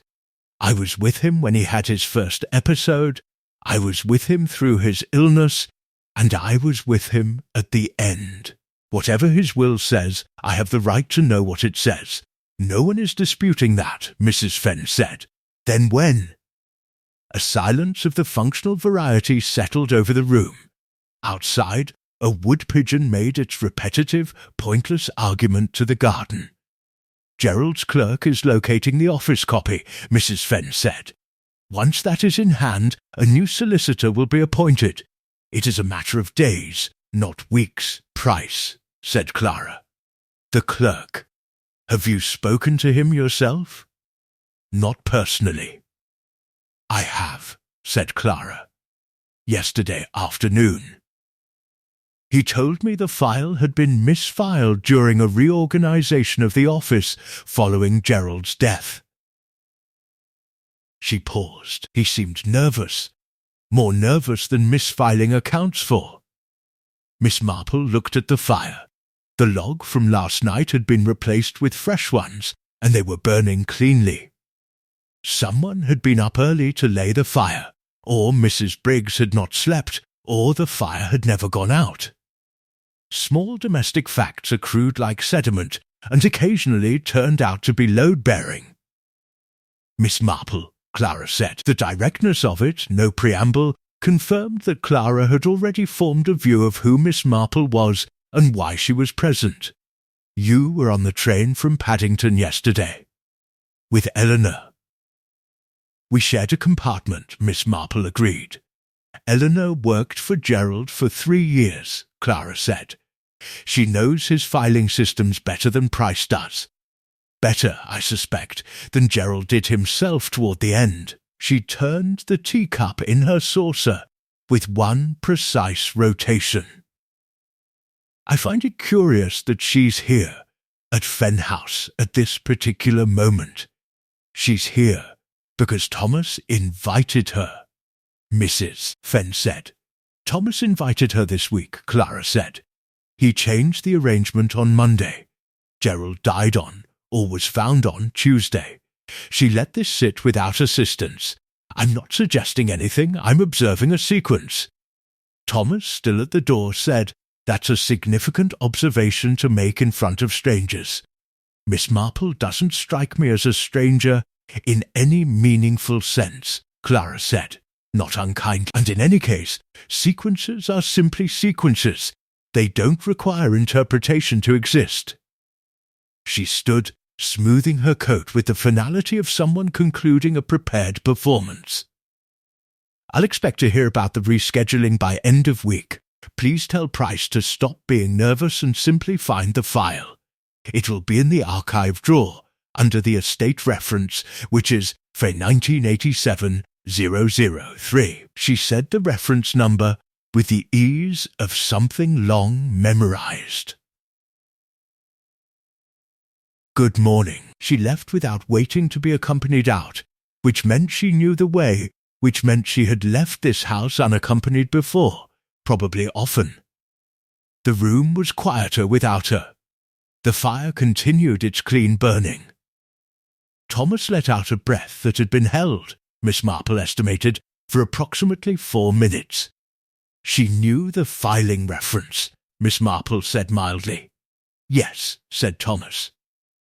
I was with him when he had his first episode, I was with him through his illness, and I was with him at the end. Whatever his will says, I have the right to know what it says. No one is disputing that, Mrs. Fenn said. Then when? A silence of the functional variety settled over the room. Outside, a wood-pigeon made its repetitive, pointless argument to the garden. "Gerald's clerk is locating the office copy," Mrs. Fenn said. Once that is in hand, a new solicitor will be appointed. It is a matter of days, not weeks. Price, said Clara. The clerk. Have you spoken to him yourself? Not personally. I have, said Clara. Yesterday afternoon. He told me the file had been misfiled during a reorganization of the office following Gerald's death. She paused. He seemed nervous, more nervous than misfiling accounts for. Miss Marple looked at the fire. The log from last night had been replaced with fresh ones, and they were burning cleanly. Someone had been up early to lay the fire, or Mrs. Briggs had not slept, or the fire had never gone out. Small domestic facts accrued like sediment, and occasionally turned out to be load-bearing. Miss Marple, Clara said. The directness of it, no preamble, confirmed that Clara had already formed a view of who Miss Marple was and why she was present. You were on the train from Paddington yesterday. With Eleanor. We shared a compartment, Miss Marple agreed. Eleanor worked for Gerald for 3 years, Clara said. She knows his filing systems better than Price does. Better, I suspect, than Gerald did himself toward the end. She turned the teacup in her saucer with one precise rotation. I find it curious that she's here, at Fen House, at this particular moment. She's here because Thomas invited her. Mrs. Fen said. Thomas invited her this week, Clara said. He changed the arrangement on Monday. Gerald died on, or was found on, Tuesday. She let this sit without assistance. I'm not suggesting anything, I'm observing a sequence. Thomas, still at the door, said, That's a significant observation to make in front of strangers. Miss Marple doesn't strike me as a stranger in any meaningful sense, Clara said, not unkind. And in any case, sequences are simply sequences. They don't require interpretation to exist. She stood, smoothing her coat with the finality of someone concluding a prepared performance. I'll expect to hear about the rescheduling by end of week. Please tell Price to stop being nervous and simply find the file. It will be in the archive drawer, under the estate reference, which is for 1987-003. She said the reference number with the ease of something long memorized. Good morning. She left without waiting to be accompanied out, which meant she knew the way, which meant she had left this house unaccompanied before, probably often. The room was quieter without her. The fire continued its clean burning. Thomas let out a breath that had been held, Miss Marple estimated, for approximately 4 minutes. She knew the filing reference, Miss Marple said mildly. Yes, said Thomas.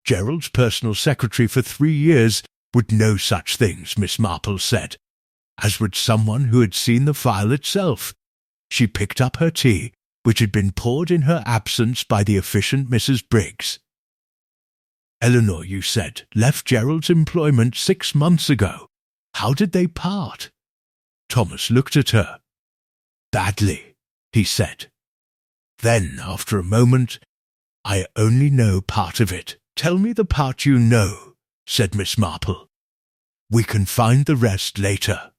Gerald's personal secretary for 3 years would know such things, Miss Marple said, as would someone who had seen the file itself. She picked up her tea, which had been poured in her absence by the efficient Mrs. Briggs. Eleanor, you said, left Gerald's employment 6 months ago. How did they part? Thomas looked at her. Badly, he said. Then, after a moment, I only know part of it. Tell me the part you know, said Miss Marple. We can find the rest later.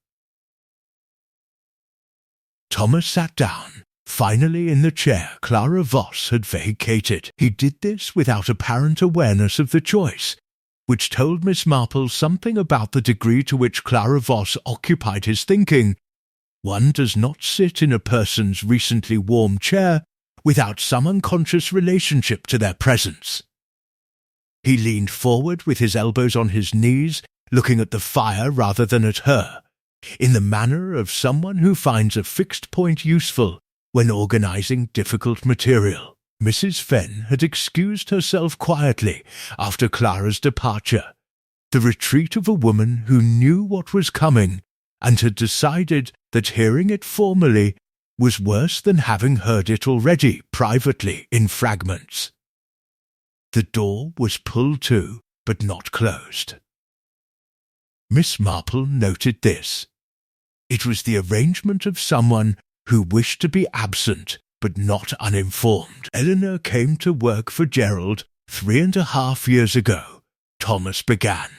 Thomas sat down, finally in the chair Clara Voss had vacated. He did this without apparent awareness of the choice, which told Miss Marple something about the degree to which Clara Voss occupied his thinking. One does not sit in a person's recently warm chair without some unconscious relationship to their presence. He leaned forward with his elbows on his knees, looking at the fire rather than at her, in the manner of someone who finds a fixed point useful when organizing difficult material. Mrs. Fenn had excused herself quietly after Clara's departure, the retreat of a woman who knew what was coming and had decided that hearing it formally was worse than having heard it already privately in fragments. The door was pulled to, but not closed. Miss Marple noted this. It was the arrangement of someone who wished to be absent but not uninformed. Eleanor came to work for Gerald 3.5 years ago, Thomas began.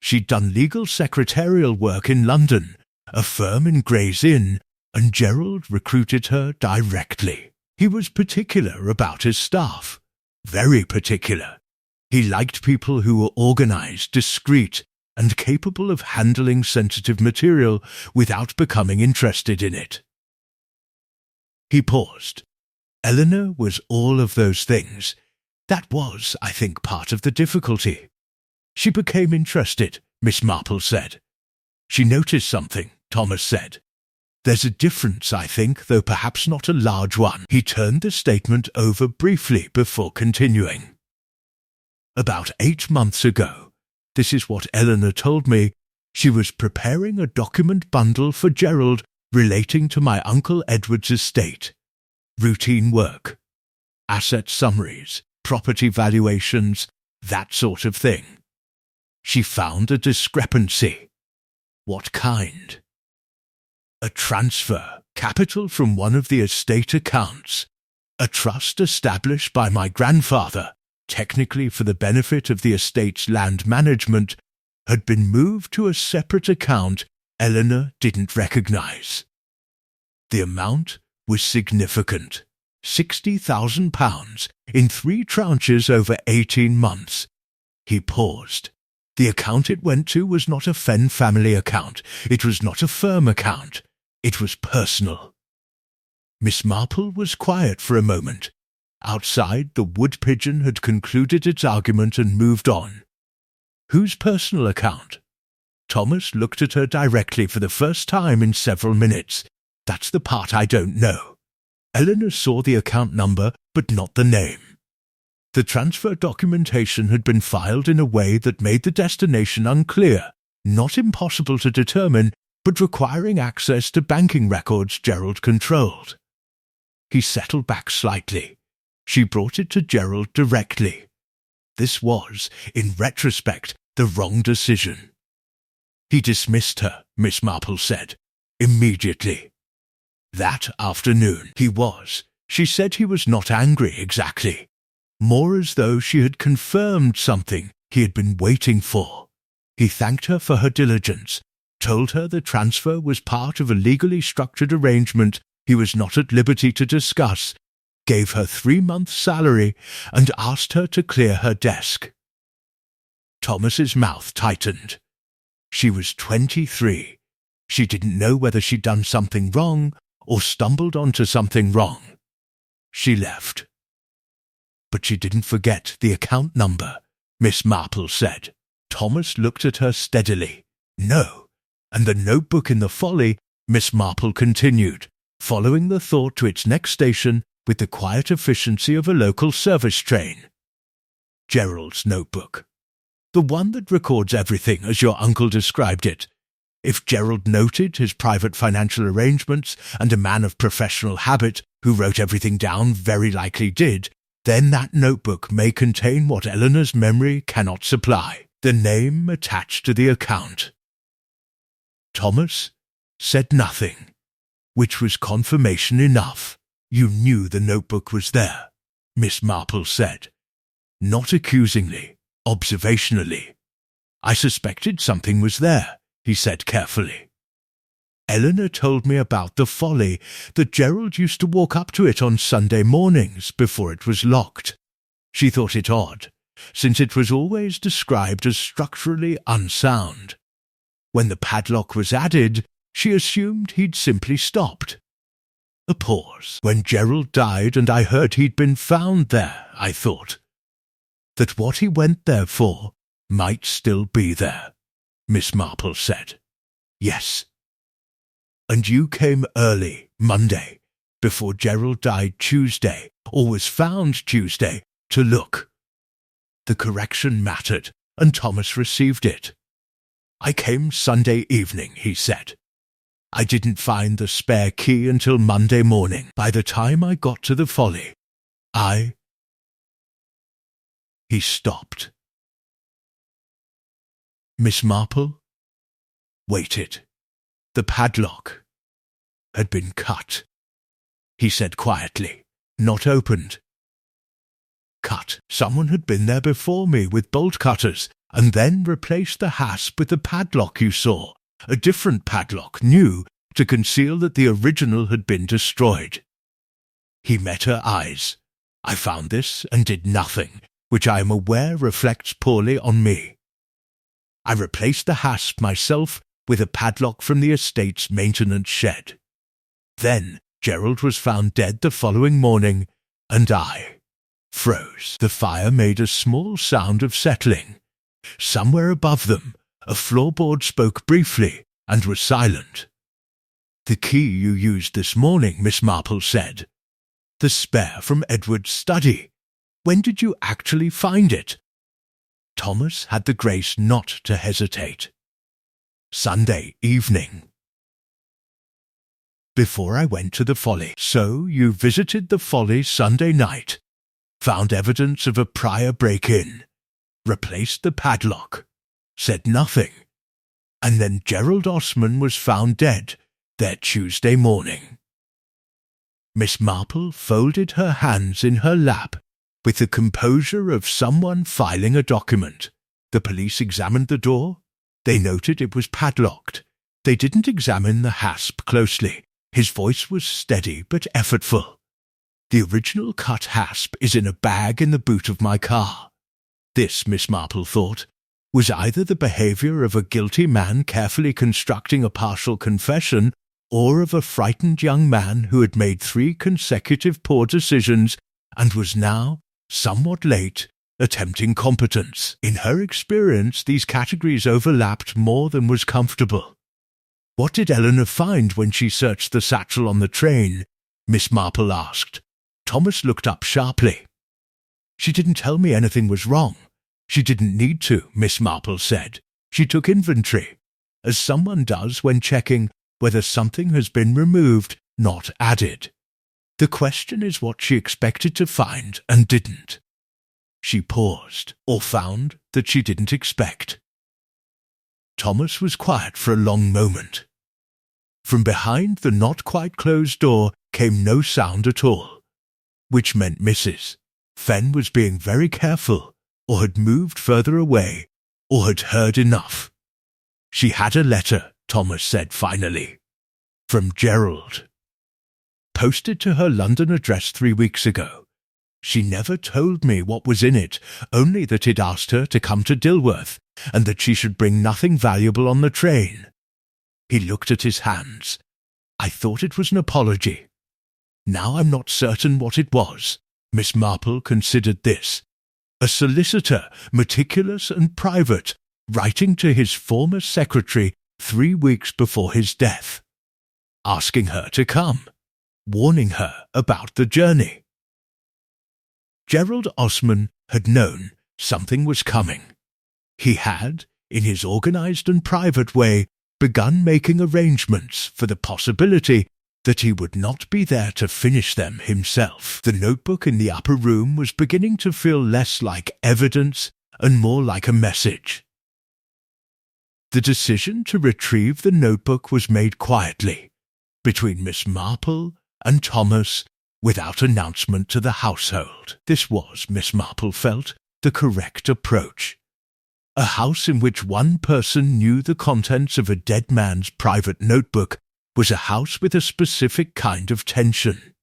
She'd done legal secretarial work in London, a firm in Gray's Inn, and Gerald recruited her directly. He was particular about his staff. Very particular. He liked people who were organized, discreet, and capable of handling sensitive material without becoming interested in it. He paused. Eleanor was all of those things. That was, I think, part of the difficulty. She became interested, Miss Marple said. She noticed something, Thomas said. There's a difference, I think, though perhaps not a large one. He turned the statement over briefly before continuing. About 8 months ago, this is what Eleanor told me, she was preparing a document bundle for Gerald relating to my Uncle Edward's estate. Routine work. Asset summaries, property valuations, that sort of thing. She found a discrepancy. What kind? A transfer, capital from one of the estate accounts. A trust established by my grandfather, technically for the benefit of the estate's land management, had been moved to a separate account Eleanor didn't recognize. The amount was significant, £60,000 in 3 tranches over 18 months. He paused. The account it went to was not a Fenn family account. It was not a firm account. It was personal. Miss Marple was quiet for a moment. Outside, the wood pigeon had concluded its argument and moved on. Whose personal account? Thomas looked at her directly for the first time in several minutes. That's the part I don't know. Eleanor saw the account number, but not the name. The transfer documentation had been filed in a way that made the destination unclear, not impossible to determine, but requiring access to banking records Gerald controlled. He settled back slightly. She brought it to Gerald directly. This was, in retrospect, the wrong decision. He dismissed her, Miss Marple said, immediately. That afternoon he was. She said he was not angry exactly, more as though she had confirmed something he had been waiting for. He thanked her for her diligence, told her the transfer was part of a legally structured arrangement he was not at liberty to discuss, gave her 3 months' salary, and asked her to clear her desk. Thomas's mouth tightened. She was 23. She didn't know whether she'd done something wrong or stumbled onto something wrong. She left. But she didn't forget the account number, Miss Marple said. Thomas looked at her steadily. No. And the notebook in the folly, Miss Marple continued, following the thought to its next station with the quiet efficiency of a local service train. Gerald's notebook. The one that records everything as your uncle described it. If Gerald noted his private financial arrangements, and a man of professional habit who wrote everything down very likely did, then that notebook may contain what Eleanor's memory cannot supply, the name attached to the account. Thomas said nothing, which was confirmation enough. You knew the notebook was there, Miss Marple said. Not accusingly, observationally. I suspected something was there, he said carefully. Eleanor told me about the folly that Gerald used to walk up to it on Sunday mornings before it was locked. She thought it odd, since it was always described as structurally unsound. When the padlock was added, she assumed he'd simply stopped. A pause. When Gerald died and I heard he'd been found there, I thought that what he went there for might still be there, Miss Marple said. Yes. And you came early, Monday, before Gerald died Tuesday, or was found Tuesday, to look. The correction mattered, and Thomas received it. I came Sunday evening, he said. I didn't find the spare key until Monday morning. By the time I got to the folly, He stopped. Miss Marple, waited. The padlock had been cut. He said quietly, "Not opened." Cut. Someone had been there before me with bolt cutters, and then replaced the hasp with the padlock you saw, a different padlock, new, to conceal that the original had been destroyed. He met her eyes. I found this and did nothing, which I am aware reflects poorly on me. I replaced the hasp myself with a padlock from the estate's maintenance shed. Then Gerald was found dead the following morning, and I froze. The fire made a small sound of settling. Somewhere above them, a floorboard spoke briefly and was silent. "The key you used this morning," Miss Marple said. "The spare from Edward's study. When did you actually find it?" Thomas had the grace not to hesitate. "Sunday evening. Before I went to the Folly." "So you visited the Folly Sunday night, found evidence of a prior break-in, replaced the padlock, said nothing, and then Gerald Osman was found dead there Tuesday morning." Miss Marple folded her hands in her lap with the composure of someone filing a document. "The police examined the door. They noted it was padlocked. They didn't examine the hasp closely." His voice was steady but effortful. "The original cut hasp is in a bag in the boot of my car." This, Miss Marple thought, was either the behaviour of a guilty man carefully constructing a partial confession, or of a frightened young man who had made 3 consecutive poor decisions and was now, somewhat late, attempting competence. In her experience, these categories overlapped more than was comfortable. "What did Eleanor find when she searched the satchel on the train?" Miss Marple asked. Thomas looked up sharply. "She didn't tell me anything was wrong. She didn't need to," Miss Marple said. "She took inventory, as someone does when checking whether something has been removed, not added. The question is what she expected to find and didn't. She paused, or found that she didn't expect." Thomas was quiet for a long moment. From behind the not-quite-closed door came no sound at all, which meant Mrs. Fenn was being very careful, or had moved further away, or had heard enough. "She had a letter," Thomas said finally, "from Gerald. Posted to her London address 3 weeks ago. She never told me what was in it, only that he'd asked her to come to Dilworth, and that she should bring nothing valuable on the train." He looked at his hands. "I thought it was an apology. Now I'm not certain what it was." Miss Marple considered this. A solicitor, meticulous and private, writing to his former secretary 3 weeks before his death, asking her to come, warning her about the journey. Gerald Osman had known something was coming. He had, in his organized and private way, begun making arrangements for the possibility that he would not be there to finish them himself. The notebook in the upper room was beginning to feel less like evidence and more like a message. The decision to retrieve the notebook was made quietly, between Miss Marple and Thomas, without announcement to the household. This was, Miss Marple felt, the correct approach. A house in which one person knew the contents of a dead man's private notebook was a house with a specific kind of tension.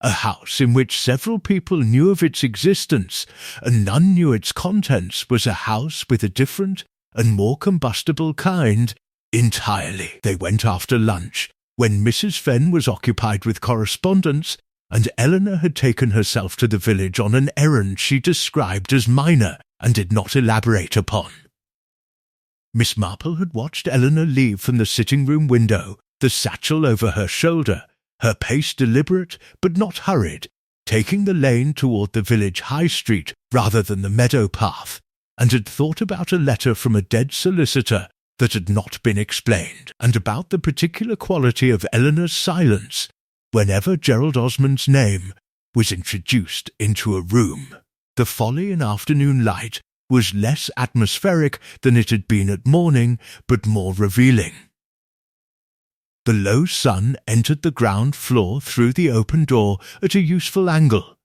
A house in which several people knew of its existence and none knew its contents was a house with a different and more combustible kind entirely. They went after lunch, when Mrs. Fenn was occupied with correspondence, and Eleanor had taken herself to the village on an errand she described as minor and did not elaborate upon. Miss Marple had watched Eleanor leave from the sitting-room window, the satchel over her shoulder, her pace deliberate but not hurried, taking the lane toward the village high street rather than the meadow path, and had thought about a letter from a dead solicitor that had not been explained, and about the particular quality of Eleanor's silence whenever Gerald Osmond's name was introduced into a room. The Folly in afternoon light was less atmospheric than it had been at morning, but more revealing. The low sun entered the ground floor through the open door at a useful angle,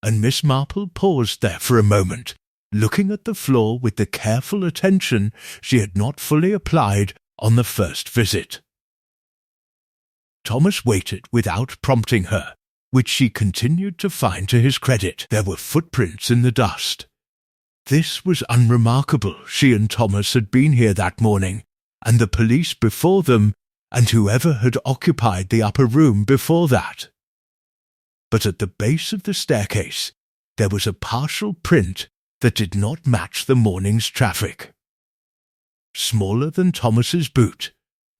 and Miss Marple paused there for a moment, looking at the floor with the careful attention she had not fully applied on the first visit. Thomas waited without prompting her, which she continued to find to his credit. There were footprints in the dust. This was unremarkable. She and Thomas had been here that morning, and the police before them, and whoever had occupied the upper room before that. But at the base of the staircase, there was a partial print that did not match the morning's traffic. Smaller than Thomas's boot,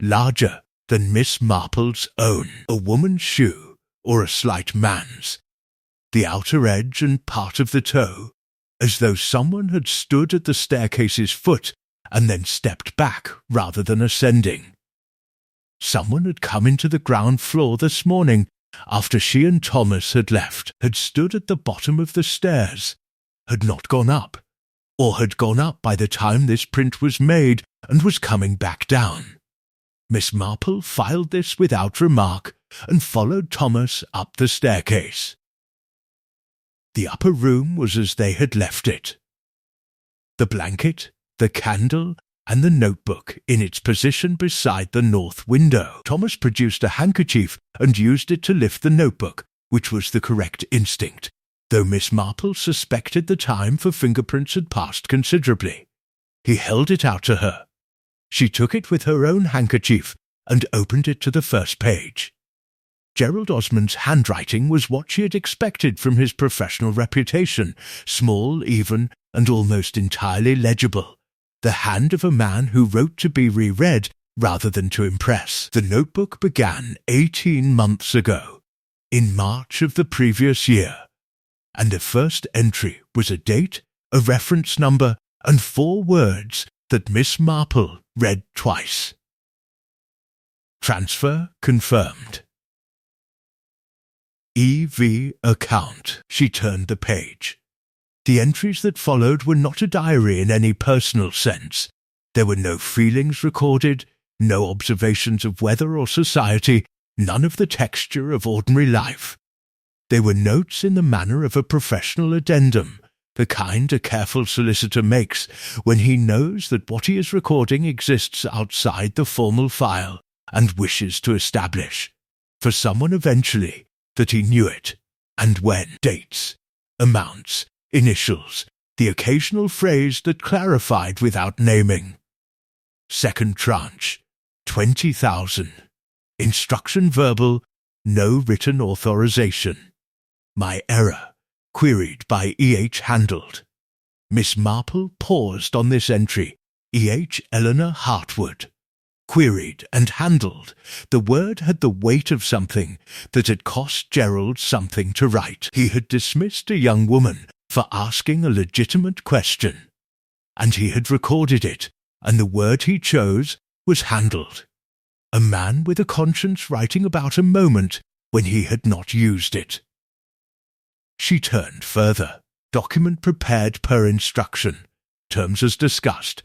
larger than Miss Marple's own, a woman's shoe, or a slight man's, the outer edge and part of the toe, as though someone had stood at the staircase's foot and then stepped back rather than ascending. Someone had come into the ground floor this morning after she and Thomas had left, had stood at the bottom of the stairs, had not gone up, or had gone up by the time this print was made and was coming back down. Miss Marple filed this without remark and followed Thomas up the staircase. The upper room was as they had left it. The blanket, the candle, and the notebook in its position beside the north window. Thomas produced a handkerchief and used it to lift the notebook, which was the correct instinct, though Miss Marple suspected the time for fingerprints had passed considerably. He held it out to her. She took it with her own handkerchief and opened it to the first page. Gerald Osmond's handwriting was what she had expected from his professional reputation, small, even, and almost entirely legible. The hand of a man who wrote to be reread rather than to impress. The notebook began 18 months ago, in March of the previous year, and the first entry was a date, a reference number, and 4 words that Miss Marple read twice. Transfer confirmed. EV account. She turned the page. The entries that followed were not a diary in any personal sense. There were no feelings recorded, no observations of weather or society, none of the texture of ordinary life. They were notes in the manner of a professional addendum, the kind a careful solicitor makes when he knows that what he is recording exists outside the formal file and wishes to establish, for someone eventually, that he knew it, and when. Dates, amounts, initials, the occasional phrase that clarified without naming. Second tranche, 20,000. Instruction verbal, no written authorization. My error, queried by E.H. handled. Miss Marple paused on this entry, E.H. Eleanor Hartwood. Queried and handled. The word had the weight of something that had cost Gerald something to write. He had dismissed a young woman for asking a legitimate question, and he had recorded it, and the word he chose was handled. A man with a conscience writing about a moment when he had not used it. She turned further. Document prepared per instruction. Terms as discussed.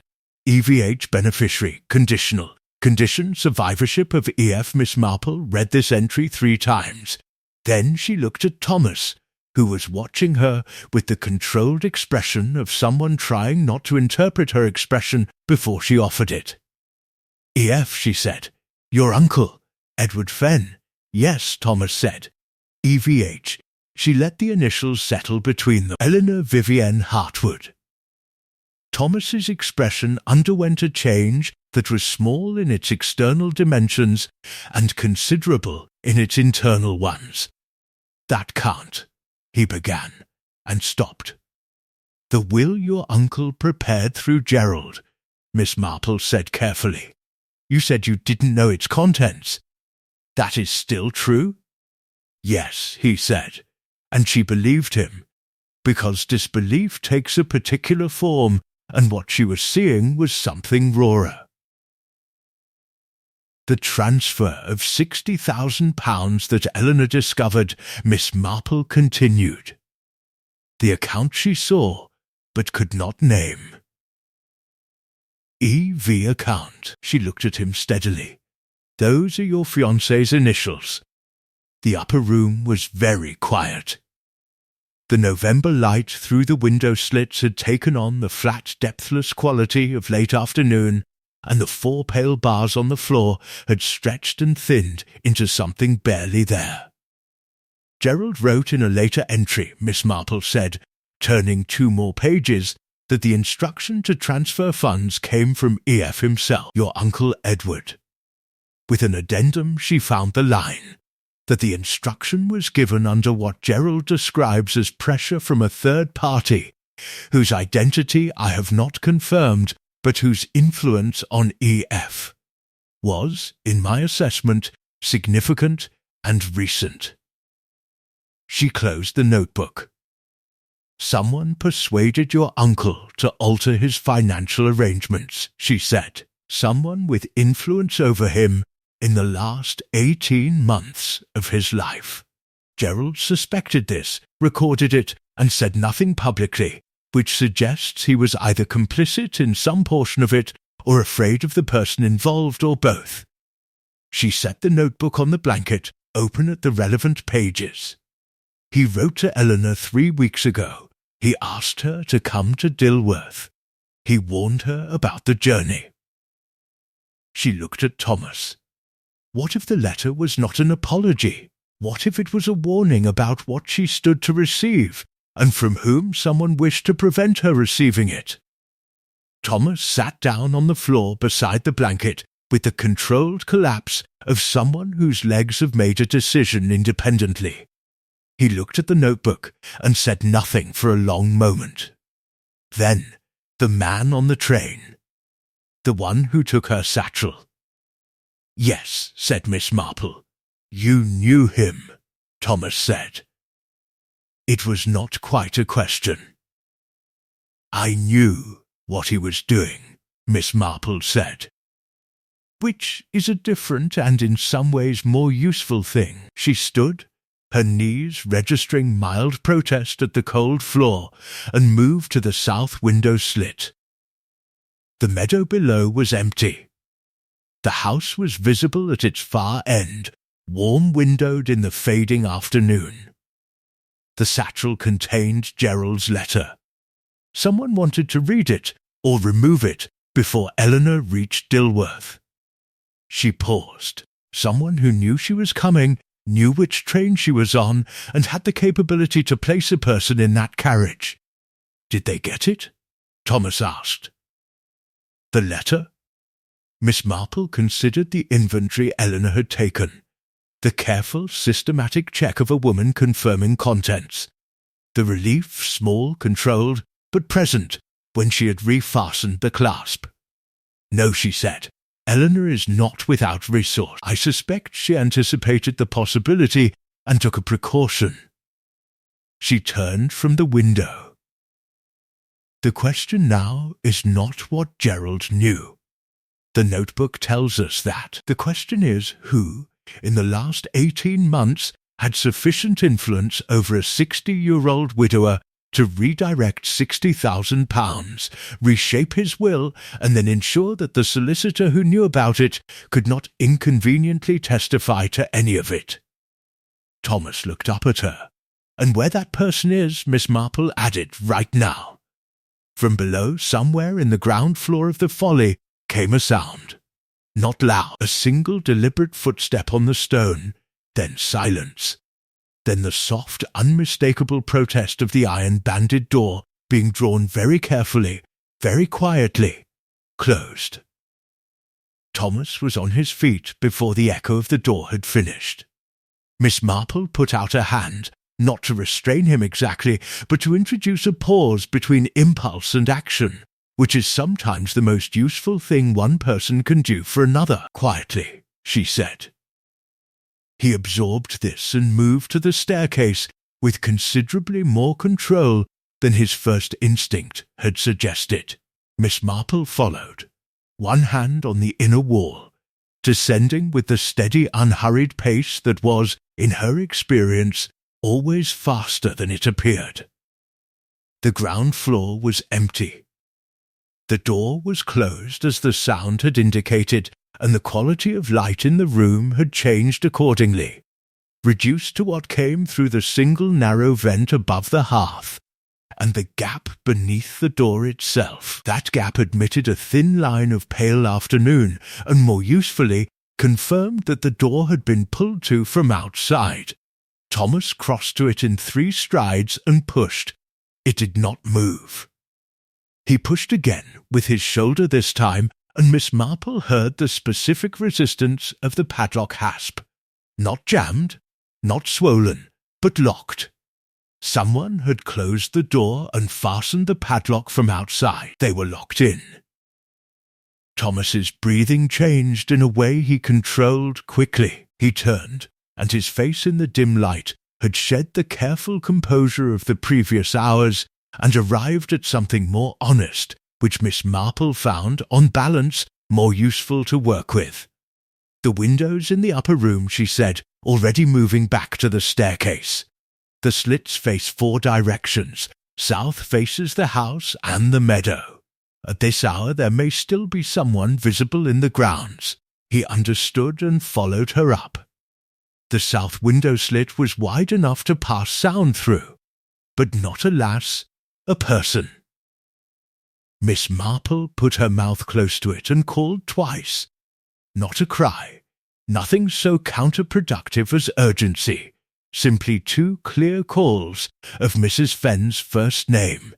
EVH beneficiary, conditional. Condition survivorship of E.F. Miss Marple read this entry 3 times. Then she looked at Thomas, who was watching her with the controlled expression of someone trying not to interpret her expression before she offered it. E.F., she said. Your uncle, Edward Fenn. Yes, Thomas said. EVH. She let the initials settle between them. Eleanor Vivienne Hartwood. Thomas's expression underwent a change that was small in its external dimensions and considerable in its internal ones. That can't, he began, and stopped. The will your uncle prepared through Gerald, Miss Marple said carefully. You said you didn't know its contents. That is still true? Yes, he said, and she believed him, because disbelief takes a particular form, and what she was seeing was something rawer. The transfer of £60,000 that Eleanor discovered, Miss Marple continued. The account she saw but could not name. E.V. account. She looked at him steadily. Those are your fiancé's initials. The upper room was very quiet. The November light through the window slits had taken on the flat, depthless quality of late afternoon, and the 4 pale bars on the floor had stretched and thinned into something barely there. Gerald wrote in a later entry, Miss Marple said, turning 2 more pages, that the instruction to transfer funds came from E.F. himself, your Uncle Edward. With an addendum she found the line, that the instruction was given under what Gerald describes as pressure from a third party, whose identity I have not confirmed, but whose influence on E.F. was, in my assessment, significant and recent. She closed the notebook. Someone persuaded your uncle to alter his financial arrangements, she said. Someone with influence over him in the last 18 months of his life. Gerald suspected this, recorded it, and said nothing publicly, which suggests he was either complicit in some portion of it or afraid of the person involved, or both. She set the notebook on the blanket, open at the relevant pages. He wrote to Eleanor 3 weeks ago. He asked her to come to Dilworth. He warned her about the journey. She looked at Thomas. What if the letter was not an apology? What if it was a warning about what she stood to receive, and from whom someone wished to prevent her receiving it? Thomas sat down on the floor beside the blanket with the controlled collapse of someone whose legs have made a decision independently. He looked at the notebook and said nothing for a long moment. Then, the man on the train. The one who took her satchel. Yes, said Miss Marple. You knew him, Thomas said. It was not quite a question. I knew what he was doing, Miss Marple said. Which is a different and in some ways more useful thing. She stood, her knees registering mild protest at the cold floor, and moved to the south window slit. The meadow below was empty. The house was visible at its far end, warm-windowed in the fading afternoon. The satchel contained Gerald's letter. Someone wanted to read it, or remove it, before Eleanor reached Dilworth. She paused. Someone who knew she was coming, knew which train she was on, and had the capability to place a person in that carriage. Did they get it? Thomas asked. The letter? Miss Marple considered the inventory Eleanor had taken, the careful, systematic check of a woman confirming contents, the relief, small, controlled, but present, when she had refastened the clasp. No, she said, Eleanor is not without resource. I suspect she anticipated the possibility and took a precaution. She turned from the window. The question now is not what Gerald knew. The notebook tells us that. The question is who, in the last 18 months, had sufficient influence over a 60-year-old widower to redirect £60,000, reshape his will, and then ensure that the solicitor who knew about it could not inconveniently testify to any of it. Thomas looked up at her. And where that person is, Miss Marple added right now. From below, somewhere in the ground floor of the Folly, came a sound. Not loud, a single deliberate footstep on the stone, then silence. Then the soft, unmistakable protest of the iron-banded door being drawn very carefully, very quietly, closed. Thomas was on his feet before the echo of the door had finished. Miss Marple put out a hand, not to restrain him exactly, but to introduce a pause between impulse and action, which is sometimes the most useful thing one person can do for another. Quietly, she said. He absorbed this and moved to the staircase with considerably more control than his first instinct had suggested. Miss Marple followed, one hand on the inner wall, descending with the steady, unhurried pace that was, in her experience, always faster than it appeared. The ground floor was empty. The door was closed as the sound had indicated, and the quality of light in the room had changed accordingly, reduced to what came through the single narrow vent above the hearth, and the gap beneath the door itself. That gap admitted a thin line of pale afternoon, and more usefully, confirmed that the door had been pulled to from outside. Thomas crossed to it in 3 strides and pushed. It did not move. He pushed again, with his shoulder this time, and Miss Marple heard the specific resistance of the padlock hasp. Not jammed, not swollen, but locked. Someone had closed the door and fastened the padlock from outside. They were locked in. Thomas's breathing changed in a way he controlled quickly. He turned, and his face in the dim light had shed the careful composure of the previous hours and arrived at something more honest, which Miss Marple found, on balance, more useful to work with. The windows in the upper room, she said, already moving back to the staircase. The slits face 4 directions. South faces the house and the meadow. At this hour there may still be someone visible in the grounds. He understood and followed her up. The south window slit was wide enough to pass sound through, but not, alas, a person. Miss Marple put her mouth close to it and called twice. Not a cry, nothing so counterproductive as urgency, simply 2 clear calls of Mrs. Fenn's first name,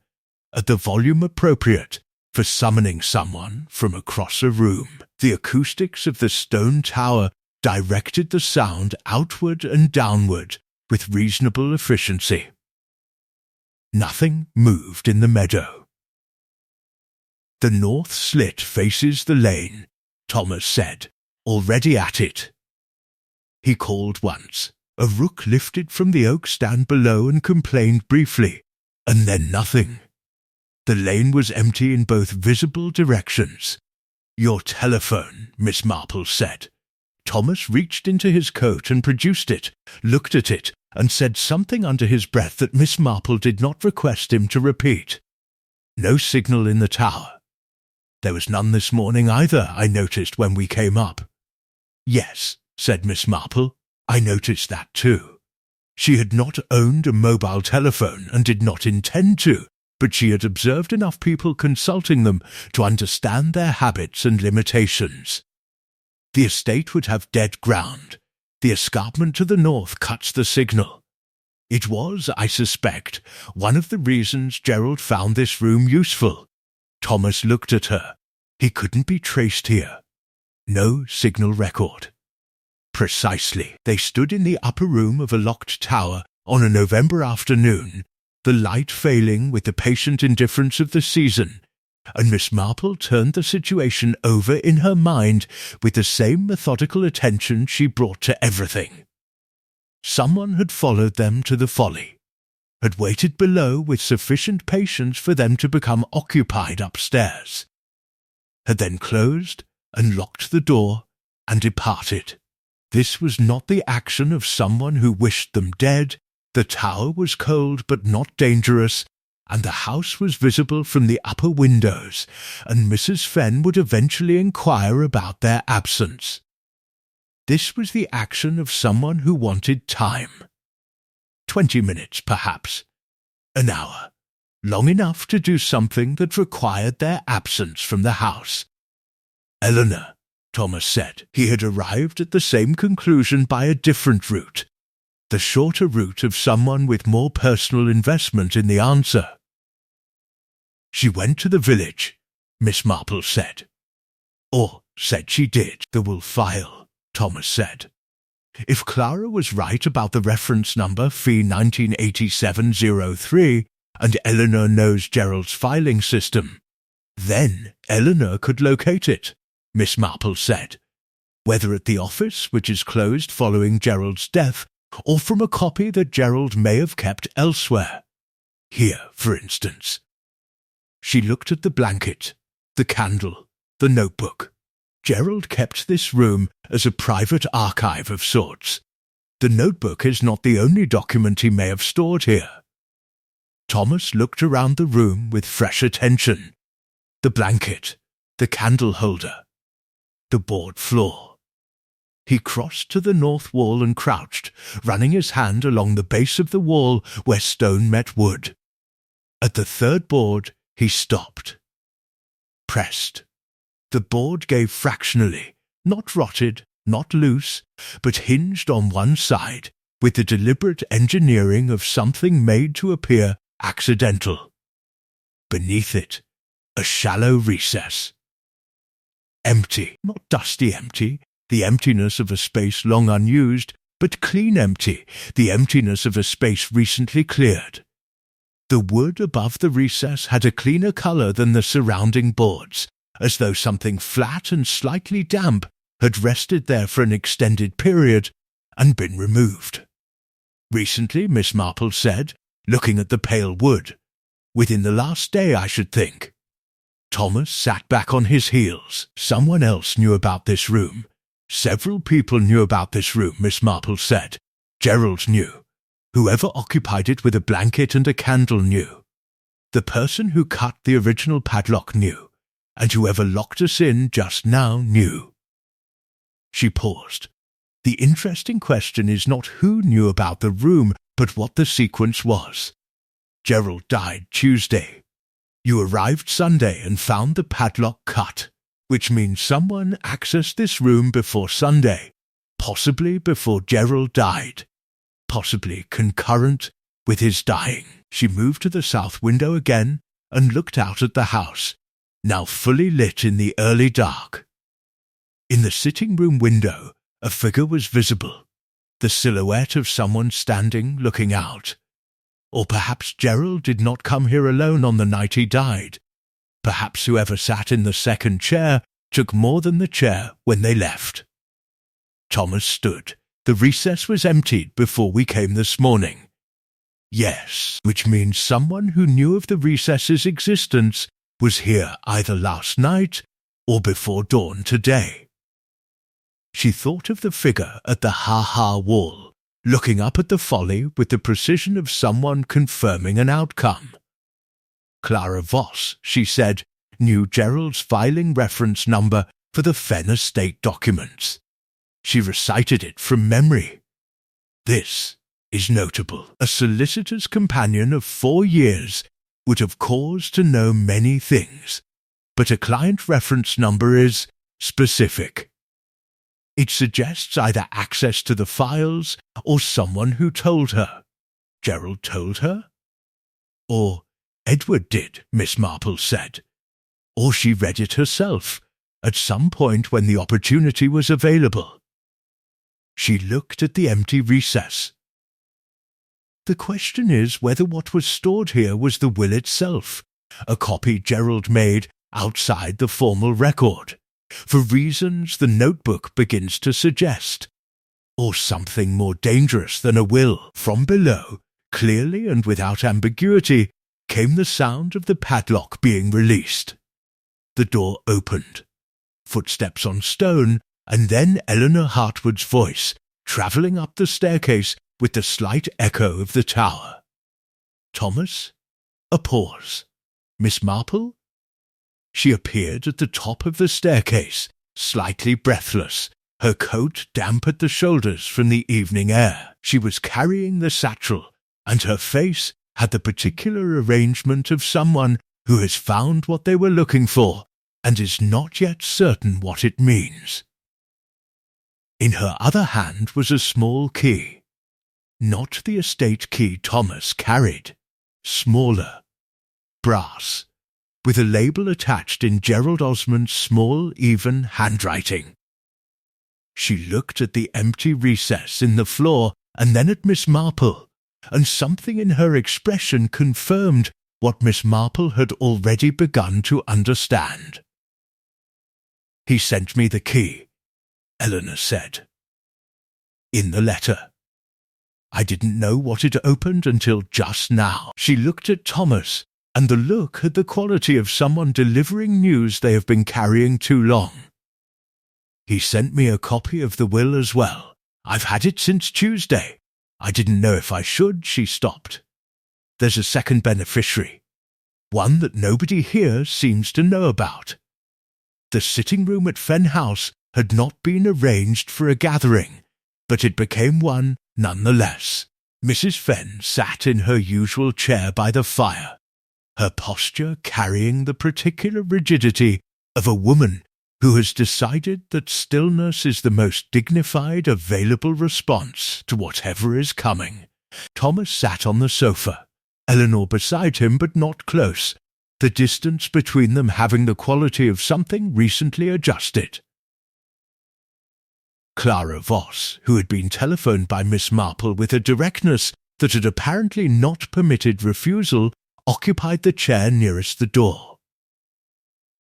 at the volume appropriate for summoning someone from across a room. The acoustics of the stone tower directed the sound outward and downward with reasonable efficiency. Nothing moved in the meadow. The north slit faces the lane, Thomas said, already at it. He called once. A rook lifted from the oak stand below and complained briefly, and then nothing. The lane was empty in both visible directions. "Your telephone," Miss Marple said. Thomas reached into his coat and produced it, looked at it, and said something under his breath that Miss Marple did not request him to repeat. No signal in the tower. There was none this morning either, I noticed when we came up. Yes, said Miss Marple, I noticed that too. She had not owned a mobile telephone and did not intend to, but she had observed enough people consulting them to understand their habits and limitations. The estate would have dead ground. The escarpment to the north cuts the signal. It was, I suspect, one of the reasons Gerald found this room useful. Thomas looked at her. He couldn't be traced here. No signal record. Precisely. They stood in the upper room of a locked tower on a November afternoon, the light failing with the patient indifference of the season, and Miss Marple turned the situation over in her mind with the same methodical attention she brought to everything. Someone had followed them to the folly, had waited below with sufficient patience for them to become occupied upstairs, had then closed and locked the door and departed. This was not the action of someone who wished them dead. The tower was cold but not dangerous, and the house was visible from the upper windows, and Mrs. Fenn would eventually inquire about their absence. This was the action of someone who wanted time. 20 minutes, perhaps. An hour. Long enough to do something that required their absence from the house. Eleanor, Thomas said. He had arrived at the same conclusion by a different route. The shorter route of someone with more personal investment in the answer. She went to the village, Miss Marple said. Or said she did. The will file, Thomas said. If Clara was right about the reference number Fee 198703, and Eleanor knows Gerald's filing system, then Eleanor could locate it, Miss Marple said, whether at the office, which is closed following Gerald's death, or from a copy that Gerald may have kept elsewhere. Here, for instance. She looked at the blanket, the candle, the notebook. Gerald kept this room as a private archive of sorts. The notebook is not the only document he may have stored here. Thomas looked around the room with fresh attention. The blanket, the candle holder, the board floor. He crossed to the north wall and crouched, running his hand along the base of the wall where stone met wood. At the third board, he stopped. Pressed. The board gave fractionally, not rotted, not loose, but hinged on one side, with the deliberate engineering of something made to appear accidental. Beneath it, a shallow recess. Empty, not dusty empty, the emptiness of a space long unused, but clean empty, the emptiness of a space recently cleared. The wood above the recess had a cleaner colour than the surrounding boards, as though something flat and slightly damp had rested there for an extended period and been removed. Recently, Miss Marple said, looking at the pale wood. Within the last day, I should think. Thomas sat back on his heels. Someone else knew about this room. Several people knew about this room, Miss Marple said. Gerald knew. Whoever occupied it with a blanket and a candle knew. The person who cut the original padlock knew, and whoever locked us in just now knew. She paused. The interesting question is not who knew about the room, but what the sequence was. Gerald died Tuesday. You arrived Sunday and found the padlock cut, which means someone accessed this room before Sunday, possibly before Gerald died, possibly concurrent with his dying. She moved to the south window again and looked out at the house, now fully lit in the early dark. In the sitting-room window, a figure was visible, the silhouette of someone standing looking out. Or perhaps Gerald did not come here alone on the night he died. Perhaps whoever sat in the second chair took more than the chair when they left. Thomas stood. The recess was emptied before we came this morning. Yes, which means someone who knew of the recess's existence was here either last night or before dawn today. She thought of the figure at the ha-ha wall, looking up at the folly with the precision of someone confirming an outcome. Clara Voss, she said, knew Gerald's filing reference number for the Fen estate documents. She recited it from memory. This is notable. A solicitor's companion of 4 years would have cause to know many things, but a client reference number is specific. It suggests either access to the files or someone who told her. Gerald told her? Or Edward did, Miss Marple said. Or she read it herself, at some point when the opportunity was available. She looked at the empty recess. The question is whether what was stored here was the will itself, a copy Gerald made outside the formal record, for reasons the notebook begins to suggest, or something more dangerous than a will. From below, clearly and without ambiguity, came the sound of the padlock being released. The door opened. Footsteps on stone, and then Eleanor Hartwood's voice, travelling up the staircase with the slight echo of the tower. Thomas? A pause. Miss Marple? She appeared at the top of the staircase, slightly breathless, her coat damp at the shoulders from the evening air. She was carrying the satchel, and her face had the particular arrangement of someone who has found what they were looking for and is not yet certain what it means. In her other hand was a small key. Not the estate key Thomas carried. Smaller. Brass. With a label attached in Gerald Osmond's small, even handwriting. She looked at the empty recess in the floor and then at Miss Marple, and something in her expression confirmed what Miss Marple had already begun to understand. He sent me the key, Eleanor said. In the letter. I didn't know what it opened until just now. She looked at Thomas, and the look had the quality of someone delivering news they have been carrying too long. He sent me a copy of the will as well. I've had it since Tuesday. I didn't know if I should. She stopped. there's a second beneficiary, one that nobody here seems to know about. The sitting room at Fen House had not been arranged for a gathering, but it became one nonetheless. Mrs. Fen sat in her usual chair by the fire, her posture carrying the particular rigidity of a woman who has decided that stillness is the most dignified available response to whatever is coming. Thomas sat on the sofa, Eleanor beside him but not close, the distance between them having the quality of something recently adjusted. Clara Voss, who had been telephoned by Miss Marple with a directness that had apparently not permitted refusal, occupied the chair nearest the door.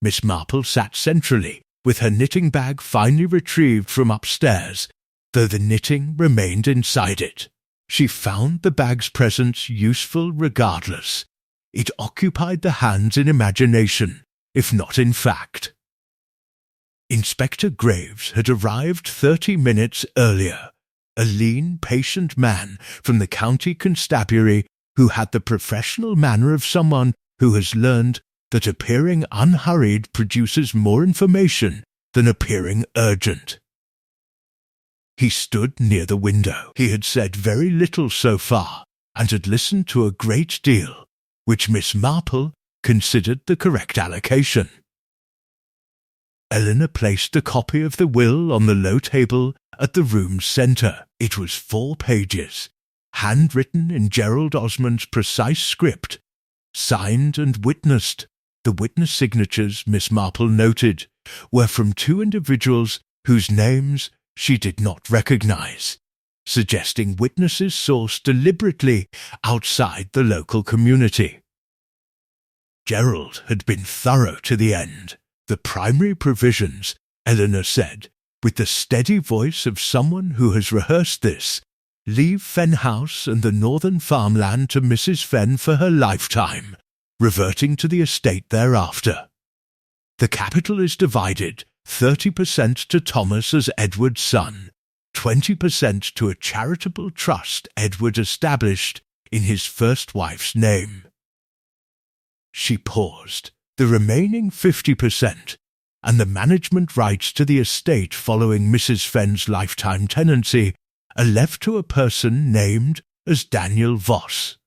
Miss Marple sat centrally, with her knitting bag finely retrieved from upstairs, though the knitting remained inside it. She found the bag's presence useful regardless. It occupied the hands in imagination, if not in fact. Inspector Graves had arrived 30 minutes earlier, a lean, patient man from the county constabulary who had the professional manner of someone who has learned that appearing unhurried produces more information than appearing urgent. He stood near the window. He had said very little so far, and had listened to a great deal, which Miss Marple considered the correct allocation. Eleanor placed a copy of the will on the low table at the room's centre. It was 4 pages, handwritten in Gerald Osmond's precise script, signed and witnessed. The witness signatures, Miss Marple noted, were from 2 individuals whose names she did not recognise, suggesting witnesses sourced deliberately outside the local community. Gerald had been thorough to the end. The primary provisions, Eleanor said, with the steady voice of someone who has rehearsed this, leave Fen House and the northern farmland to Mrs. Fen for her lifetime, reverting to the estate thereafter. The capital is divided 30% to Thomas as Edward's son, 20% to a charitable trust Edward established in his first wife's name. She paused. The remaining 50%, and the management rights to the estate following Mrs. Fenn's lifetime tenancy, are left to a person named as Daniel Voss.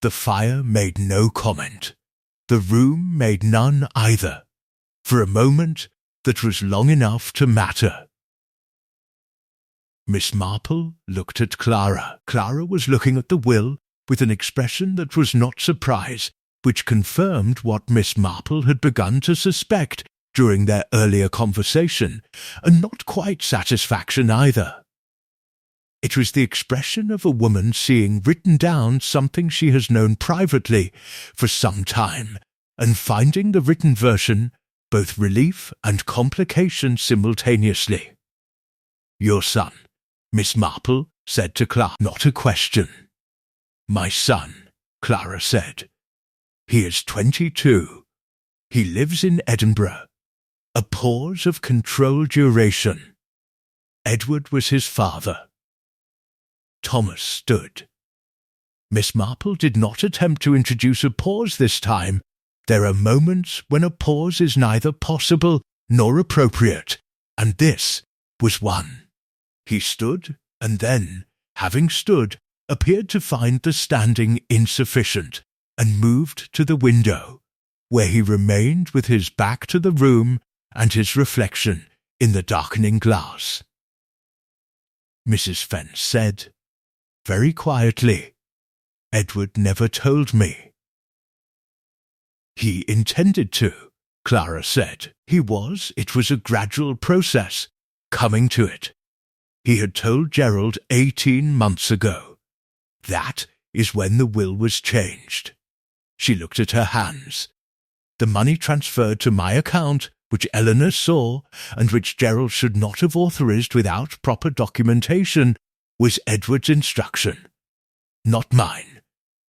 The fire made no comment. The room made none either, for a moment that was long enough to matter. Miss Marple looked at Clara. Clara was looking at the will with an expression that was not surprise, which confirmed what Miss Marple had begun to suspect during their earlier conversation, and not quite satisfaction either. It was the expression of a woman seeing written down something she has known privately for some time, and finding the written version both relief and complication simultaneously. "Your son," Miss Marple said to Clara. "Not a question." "My son," Clara said. "He is 22. He lives in Edinburgh." A pause of controlled duration. Edward was his father. Thomas stood. Miss Marple did not attempt to introduce a pause this time. There are moments when a pause is neither possible nor appropriate, and this was one. He stood, and then, having stood, appeared to find the standing insufficient, and moved to the window, where he remained with his back to the room and his reflection in the darkening glass. Mrs. Fenn said, very quietly, "Edward never told me." "He intended to," Clara said. It was a gradual process, coming to it. He had told Gerald 18 months ago. That is when the will was changed. She looked at her hands. The money transferred to my account, which Eleanor saw, and which Gerald should not have authorised without proper documentation, was Edward's instruction, not mine.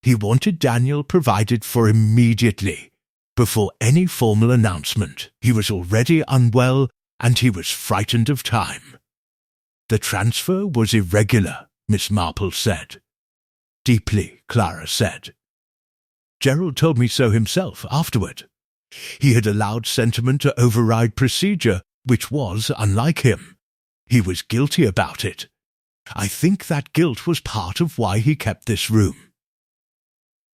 He wanted Daniel provided for immediately, before any formal announcement. He was already unwell, and he was frightened of time. The transfer was irregular, Miss Marple said. deeply, Clara said. Gerald told me so himself afterward. He had allowed sentiment to override procedure, which was unlike him. He was guilty about it. I think that guilt was part of why he kept this room.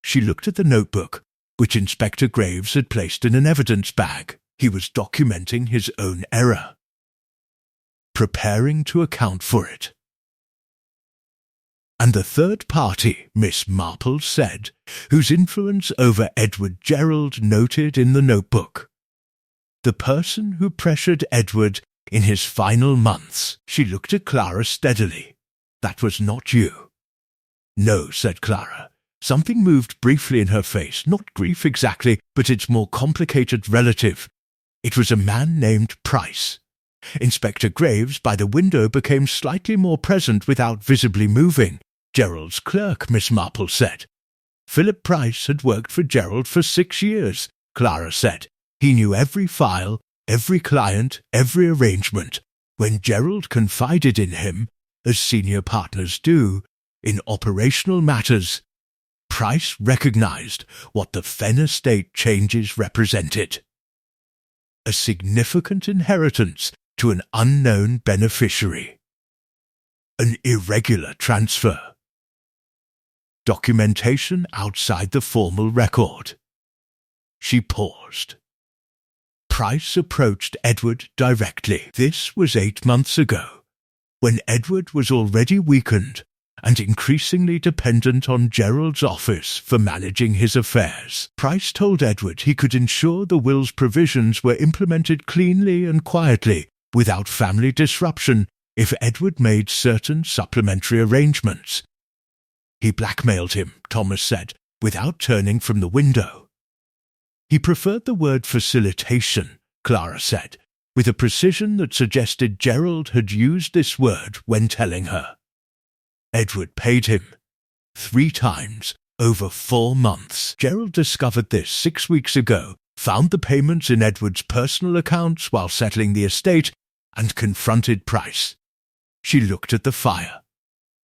She looked at the notebook, which Inspector Graves had placed in an evidence bag. He was documenting his own error, preparing to account for it. And the third party, Miss Marple said, whose influence over Edward Gerald noted in the notebook. The person who pressured Edward in his final months. She looked at Clara steadily. That was not you. No, said Clara. Something moved briefly in her face, not grief exactly, but its more complicated relative. It was a man named Price. Inspector Graves by the window became slightly more present without visibly moving. Gerald's clerk, Miss Marple said. Philip Price had worked for Gerald for 6 years, Clara said. He knew every file, every client, every arrangement. When Gerald confided in him, as senior partners do, in operational matters, Price recognized what the Fenn estate changes represented. A significant inheritance to an unknown beneficiary. An irregular transfer. Documentation outside the formal record. She paused. Price approached Edward directly. This was 8 months ago, when Edward was already weakened and increasingly dependent on Gerald's office for managing his affairs. Price told Edward he could ensure the will's provisions were implemented cleanly and quietly, without family disruption, if Edward made certain supplementary arrangements. He blackmailed him, Thomas said, without turning from the window. He preferred the word facilitation, Clara said, with a precision that suggested Gerald had used this word when telling her. Edward paid him 3 times over 4 months. Gerald discovered this 6 weeks ago, found the payments in Edward's personal accounts while settling the estate, and confronted Price. She looked at the fire.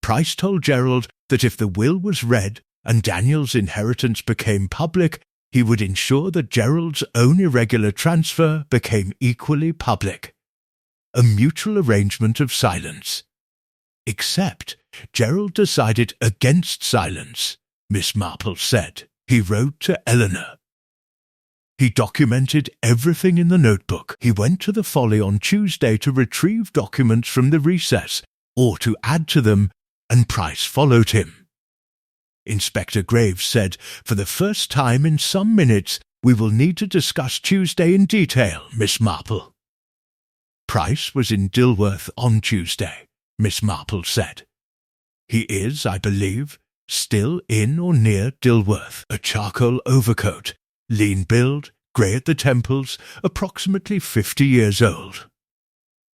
Price told Gerald that if the will was read and Daniel's inheritance became public, he would ensure that Gerald's own irregular transfer became equally public. A mutual arrangement of silence. Except Gerald decided against silence, Miss Marple said. He wrote to Eleanor. He documented everything in the notebook. He went to the Folly on Tuesday to retrieve documents from the recess, or to add to them, and Price followed him. Inspector Graves said, for the first time in some minutes, we will need to discuss Tuesday in detail, Miss Marple. Price was in Dilworth on Tuesday, Miss Marple said. He is, I believe, still in or near Dilworth, a charcoal overcoat, lean build, grey at the temples, approximately 50 years old.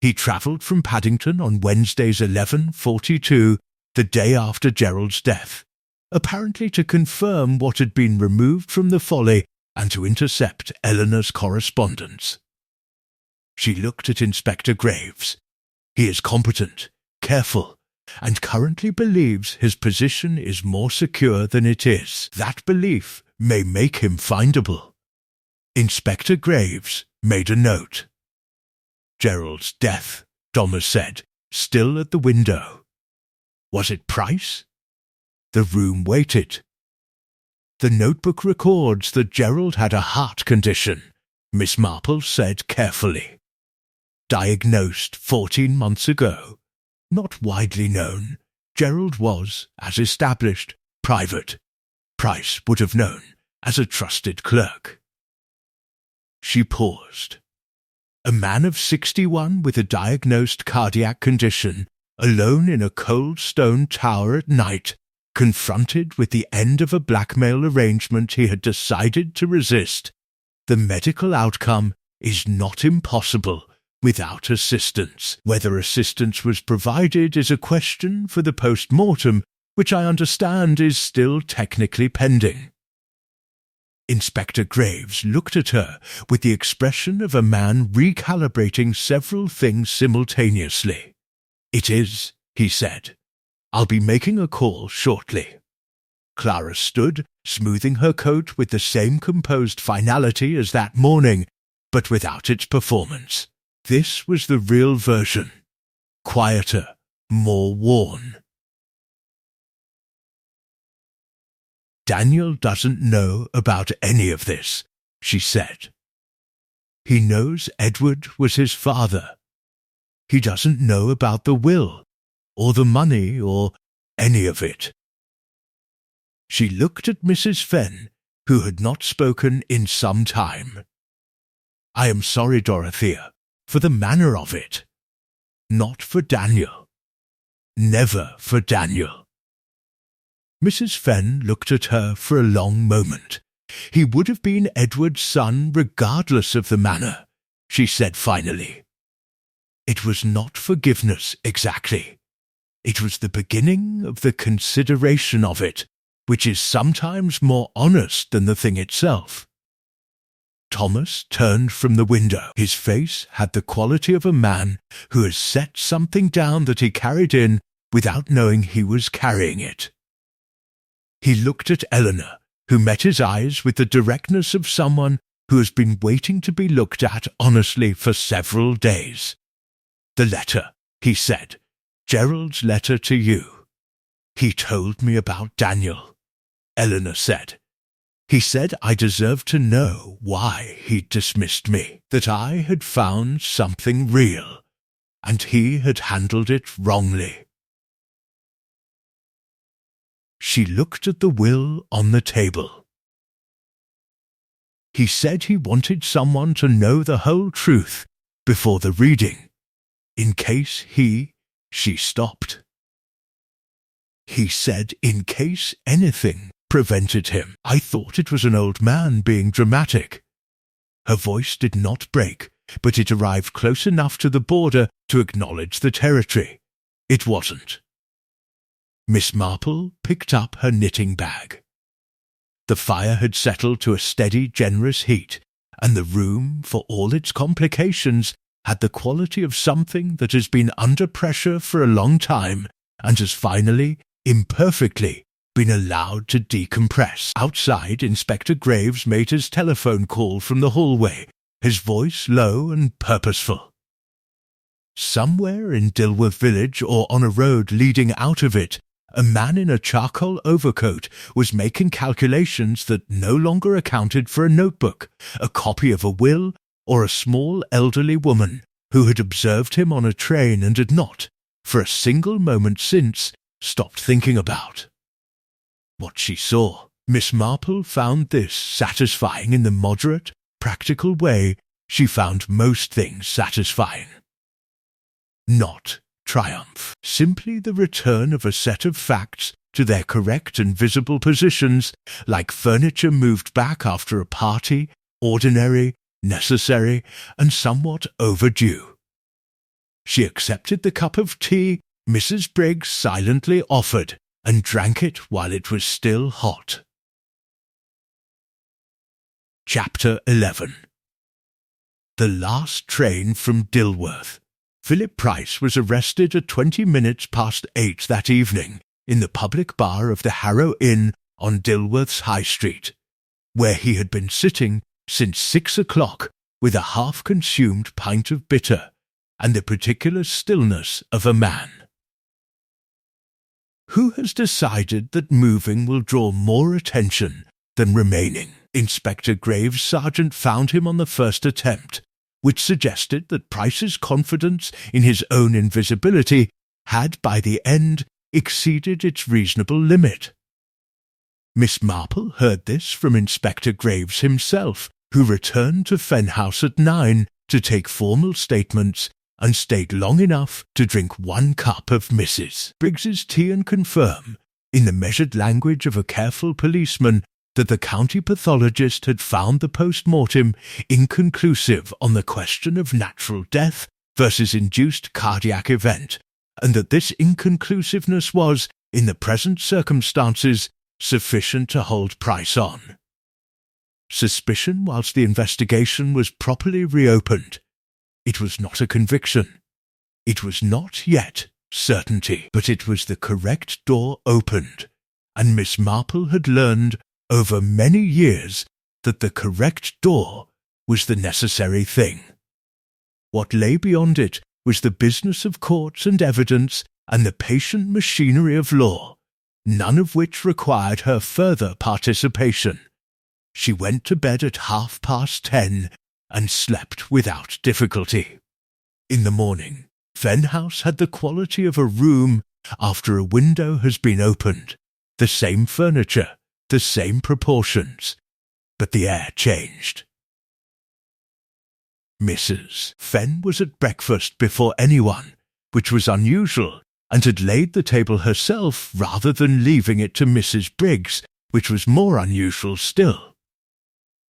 He travelled from Paddington on Wednesday's 11:42, the day after Gerald's death, apparently to confirm what had been removed from the Folly and to intercept Eleanor's correspondence. She looked at Inspector Graves. He is competent, careful, and currently believes his position is more secure than it is. That belief may make him findable. Inspector Graves made a note. Gerald's death, Thomas said, still at the window. Was it Price? The room waited. The notebook records that Gerald had a heart condition, Miss Marple said carefully. Diagnosed 14 months ago. Not widely known. Gerald was, as established, private. Price would have known, as a trusted clerk. She paused. A man of 61 with a diagnosed cardiac condition, alone in a cold stone tower at night, confronted with the end of a blackmail arrangement he had decided to resist. The medical outcome is not impossible without assistance. Whether assistance was provided is a question for the post-mortem, which I understand is still technically pending. Inspector Graves looked at her with the expression of a man recalibrating several things simultaneously. It is, he said. I'll be making a call shortly. Clara stood, smoothing her coat with the same composed finality as that morning, but without its performance. This was the real version. Quieter, more worn. "Daniel doesn't know about any of this," she said. "He knows Edward was his father. He doesn't know about the will, or the money, or any of it." She looked at Mrs. Fenn, who had not spoken in some time. "I am sorry, Dorothea, for the manner of it. Not for Daniel. Never for Daniel." Mrs. Fenn looked at her for a long moment. "He would have been Edward's son regardless of the manner," she said finally. "It was not forgiveness exactly. It was the beginning of the consideration of it, which is sometimes more honest than the thing itself." Thomas turned from the window. His face had the quality of a man who has set something down that he carried in without knowing he was carrying it. He looked at Eleanor, who met his eyes with the directness of someone who has been waiting to be looked at honestly for several days. "The letter," he said. "Gerald's letter to you." "He told me about Daniel," Eleanor said. "He said I deserved to know why he'd dismissed me, that I had found something real, and he had handled it wrongly." She looked at the will on the table. "He said he wanted someone to know the whole truth before the reading, in case she stopped. "He said in case anything prevented him. I thought it was an old man being dramatic." Her voice did not break, but it arrived close enough to the border to acknowledge the territory. It wasn't. Miss Marple picked up her knitting bag. The fire had settled to a steady, generous heat, and the room, for all its complications, had the quality of something that has been under pressure for a long time and has finally, imperfectly, been allowed to decompress. Outside, Inspector Graves made his telephone call from the hallway, his voice low and purposeful. Somewhere in Dilworth village or on a road leading out of it, a man in a charcoal overcoat was making calculations that no longer accounted for a notebook, a copy of a will, or a small elderly woman who had observed him on a train and had not, for a single moment since, stopped thinking about what she saw. Miss Marple found this satisfying in the moderate, practical way she found most things satisfying. Not triumph, simply the return of a set of facts to their correct and visible positions, like furniture moved back after a party, ordinary, necessary, and somewhat overdue. She accepted the cup of tea Mrs. Briggs silently offered, and drank it while it was still hot. Chapter 11. The last train from Dilworth. Philip Price was arrested at 20 minutes past 8 that evening in the public bar of the Harrow Inn on Dilworth's High Street, where he had been sitting since 6 o'clock with a half-consumed pint of bitter and the particular stillness of a man. Who has decided that moving will draw more attention than remaining? Inspector Graves' sergeant found him on the first attempt, which suggested that Price's confidence in his own invisibility had by the end exceeded its reasonable limit. Miss Marple heard this from Inspector Graves himself, who returned to Fenhouse at 9 to take formal statements and stayed long enough to drink 1 cup of Mrs. Briggs's tea and confirm, in the measured language of a careful policeman, that the county pathologist had found the post-mortem inconclusive on the question of natural death versus induced cardiac event, and that this inconclusiveness was, in the present circumstances, sufficient to hold Price on. Suspicion whilst the investigation was properly reopened. It was not a conviction. It was not yet certainty, but it was the correct door opened, and Miss Marple had learned over many years that the correct door was the necessary thing. What lay beyond it was the business of courts and evidence and the patient machinery of law, none of which required her further participation. She went to bed at 10:30 and slept without difficulty. In the morning, Fen House had the quality of a room after a window has been opened, the same furniture, the same proportions, but the air changed. Mrs. Fen was at breakfast before anyone, which was unusual, and had laid the table herself rather than leaving it to Mrs. Briggs, which was more unusual still.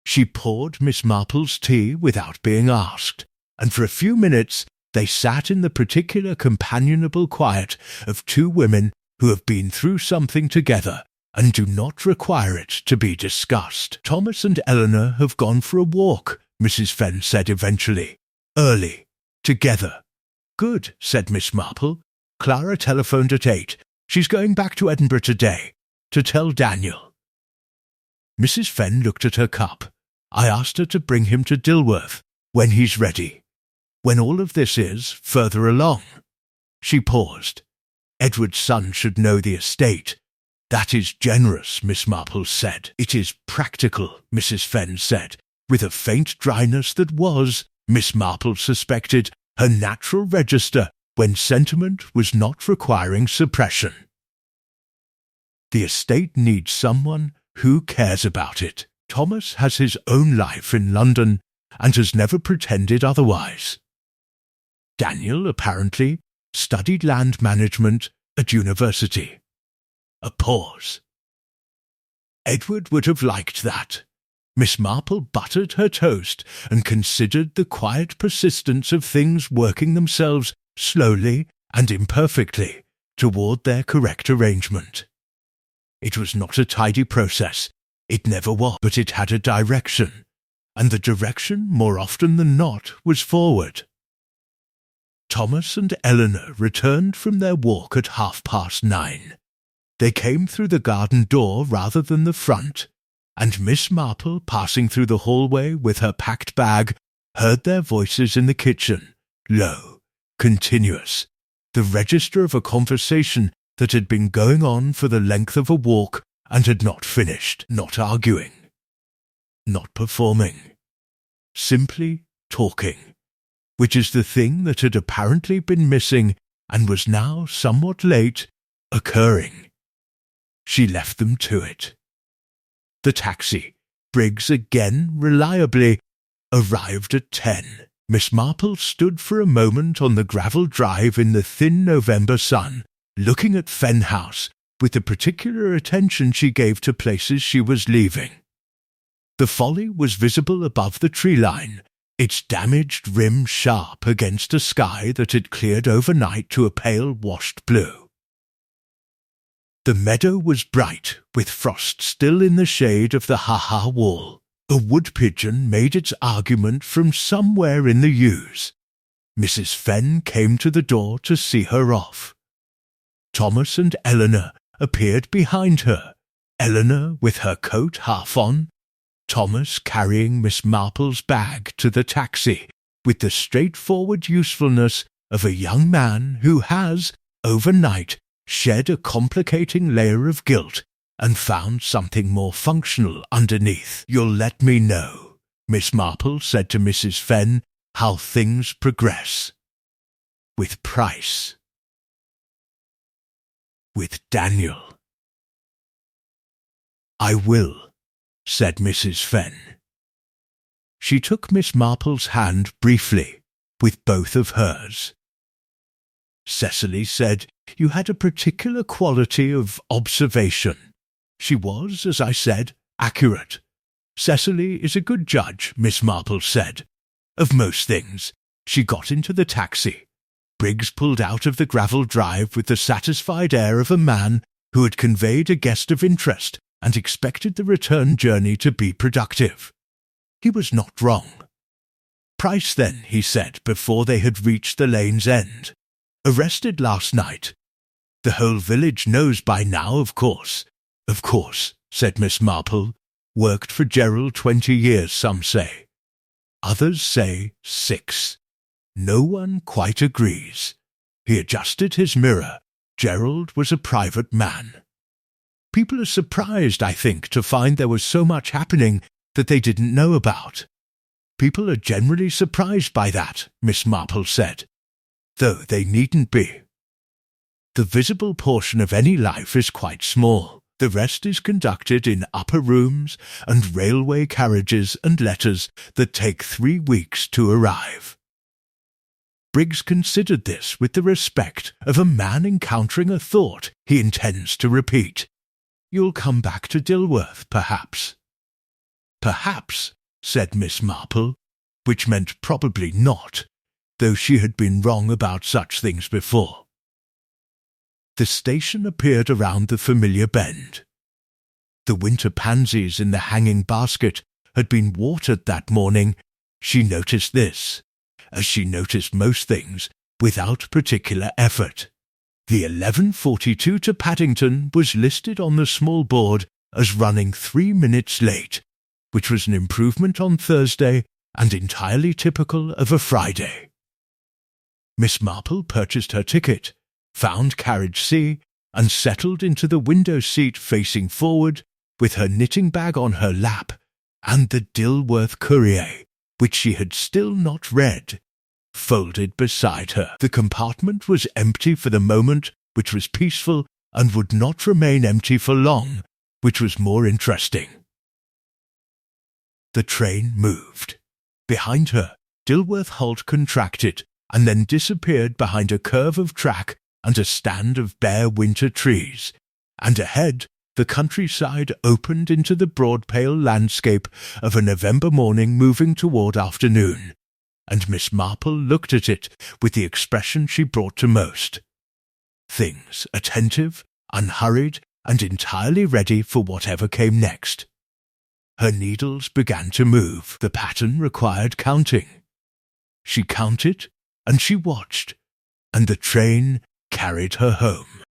She poured Miss Marple's tea without being asked, and for a few minutes they sat in the particular companionable quiet of two women who have been through something together and do not require it to be discussed. "Thomas and Eleanor have gone for a walk," Mrs. Fen said eventually. "Early. Together." "Good," said Miss Marple. "Clara telephoned at 8. She's going back to Edinburgh today, to tell Daniel." Mrs. Fen looked at her cup. "I asked her to bring him to Dilworth, when he's ready. When all of this is further along." She paused. "Edward's son should know the estate." "That is generous," Miss Marple said. "It is practical," Mrs. Fen said, with a faint dryness that was, Miss Marple suspected, her natural register when sentiment was not requiring suppression. "The estate needs someone who cares about it. Thomas has his own life in London and has never pretended otherwise. Daniel, apparently, studied land management at university." A pause. "Edward would have liked that." Miss Marple buttered her toast and considered the quiet persistence of things working themselves slowly and imperfectly toward their correct arrangement. It was not a tidy process, it never was, but it had a direction, and the direction, more often than not, was forward. Thomas and Eleanor returned from their walk at 9:30. They came through the garden door rather than the front, and Miss Marple, passing through the hallway with her packed bag, heard their voices in the kitchen, low, continuous, the register of a conversation that had been going on for the length of a walk and had not finished, not arguing, not performing, simply talking, which is the thing that had apparently been missing and was now somewhat late, occurring. She left them to it. The taxi, Briggs again reliably, arrived at 10. Miss Marple stood for a moment on the gravel drive in the thin November sun, looking at Fen House with the particular attention she gave to places she was leaving. The Folly was visible above the tree line, its damaged rim sharp against a sky that had cleared overnight to a pale washed blue. The meadow was bright, with frost still in the shade of the ha-ha wall. A wood-pigeon made its argument from somewhere in the yews. Mrs. Fen came to the door to see her off. Thomas and Eleanor appeared behind her, Eleanor with her coat half on, Thomas carrying Miss Marple's bag to the taxi, with the straightforward usefulness of a young man who has, overnight, shed a complicating layer of guilt and found something more functional underneath. "You'll let me know," Miss Marple said to Mrs. Fen, "how things progress. With Price. With Daniel." "I will," said Mrs. Fen. She took Miss Marple's hand briefly, with both of hers. "Cecily said you had a particular quality of observation. She was, as I said, accurate. Cecily is a good judge," Miss Marple said, "of most things." She got into the taxi. Briggs pulled out of the gravel drive with the satisfied air of a man who had conveyed a guest of interest and expected the return journey to be productive. He was not wrong. "Price, then," he said, before they had reached the lane's end. "Arrested last night. The whole village knows by now, of course. "Of course," said Miss Marple. "Worked for Gerald 20 years, some say. Others say 6. No one quite agrees." He adjusted his mirror. Gerald was a private man. "People are surprised, I think, to find there was so much happening that they didn't know about." "People are generally surprised by that," Miss Marple said, "though they needn't be. The visible portion of any life is quite small. The rest is conducted in upper rooms and railway carriages and letters that take 3 weeks to arrive." Briggs considered this with the respect of a man encountering a thought he intends to repeat. "You'll come back to Dilworth, perhaps." "Perhaps," said Miss Marple, which meant probably not, though she had been wrong about such things before. The station appeared around the familiar bend. The winter pansies in the hanging basket had been watered that morning. She noticed this, as she noticed most things, without particular effort. The 11:42 to Paddington was listed on the small board as running 3 minutes late, which was an improvement on Thursday and entirely typical of a Friday. Miss Marple purchased her ticket, found carriage C, and settled into the window seat facing forward, with her knitting bag on her lap and the Dilworth Courier, which she had still not read, folded beside her. The compartment was empty for the moment, which was peaceful, and would not remain empty for long, which was more interesting. The train moved. Behind her, Dilworth Holt contracted, and then disappeared behind a curve of track and a stand of bare winter trees, and ahead the countryside opened into the broad pale landscape of a November morning moving toward afternoon, and Miss Marple looked at it with the expression she brought to most. Things attentive, unhurried, and entirely ready for whatever came next. Her needles began to move. The pattern required counting. She counted, and she watched, and the train carried her home.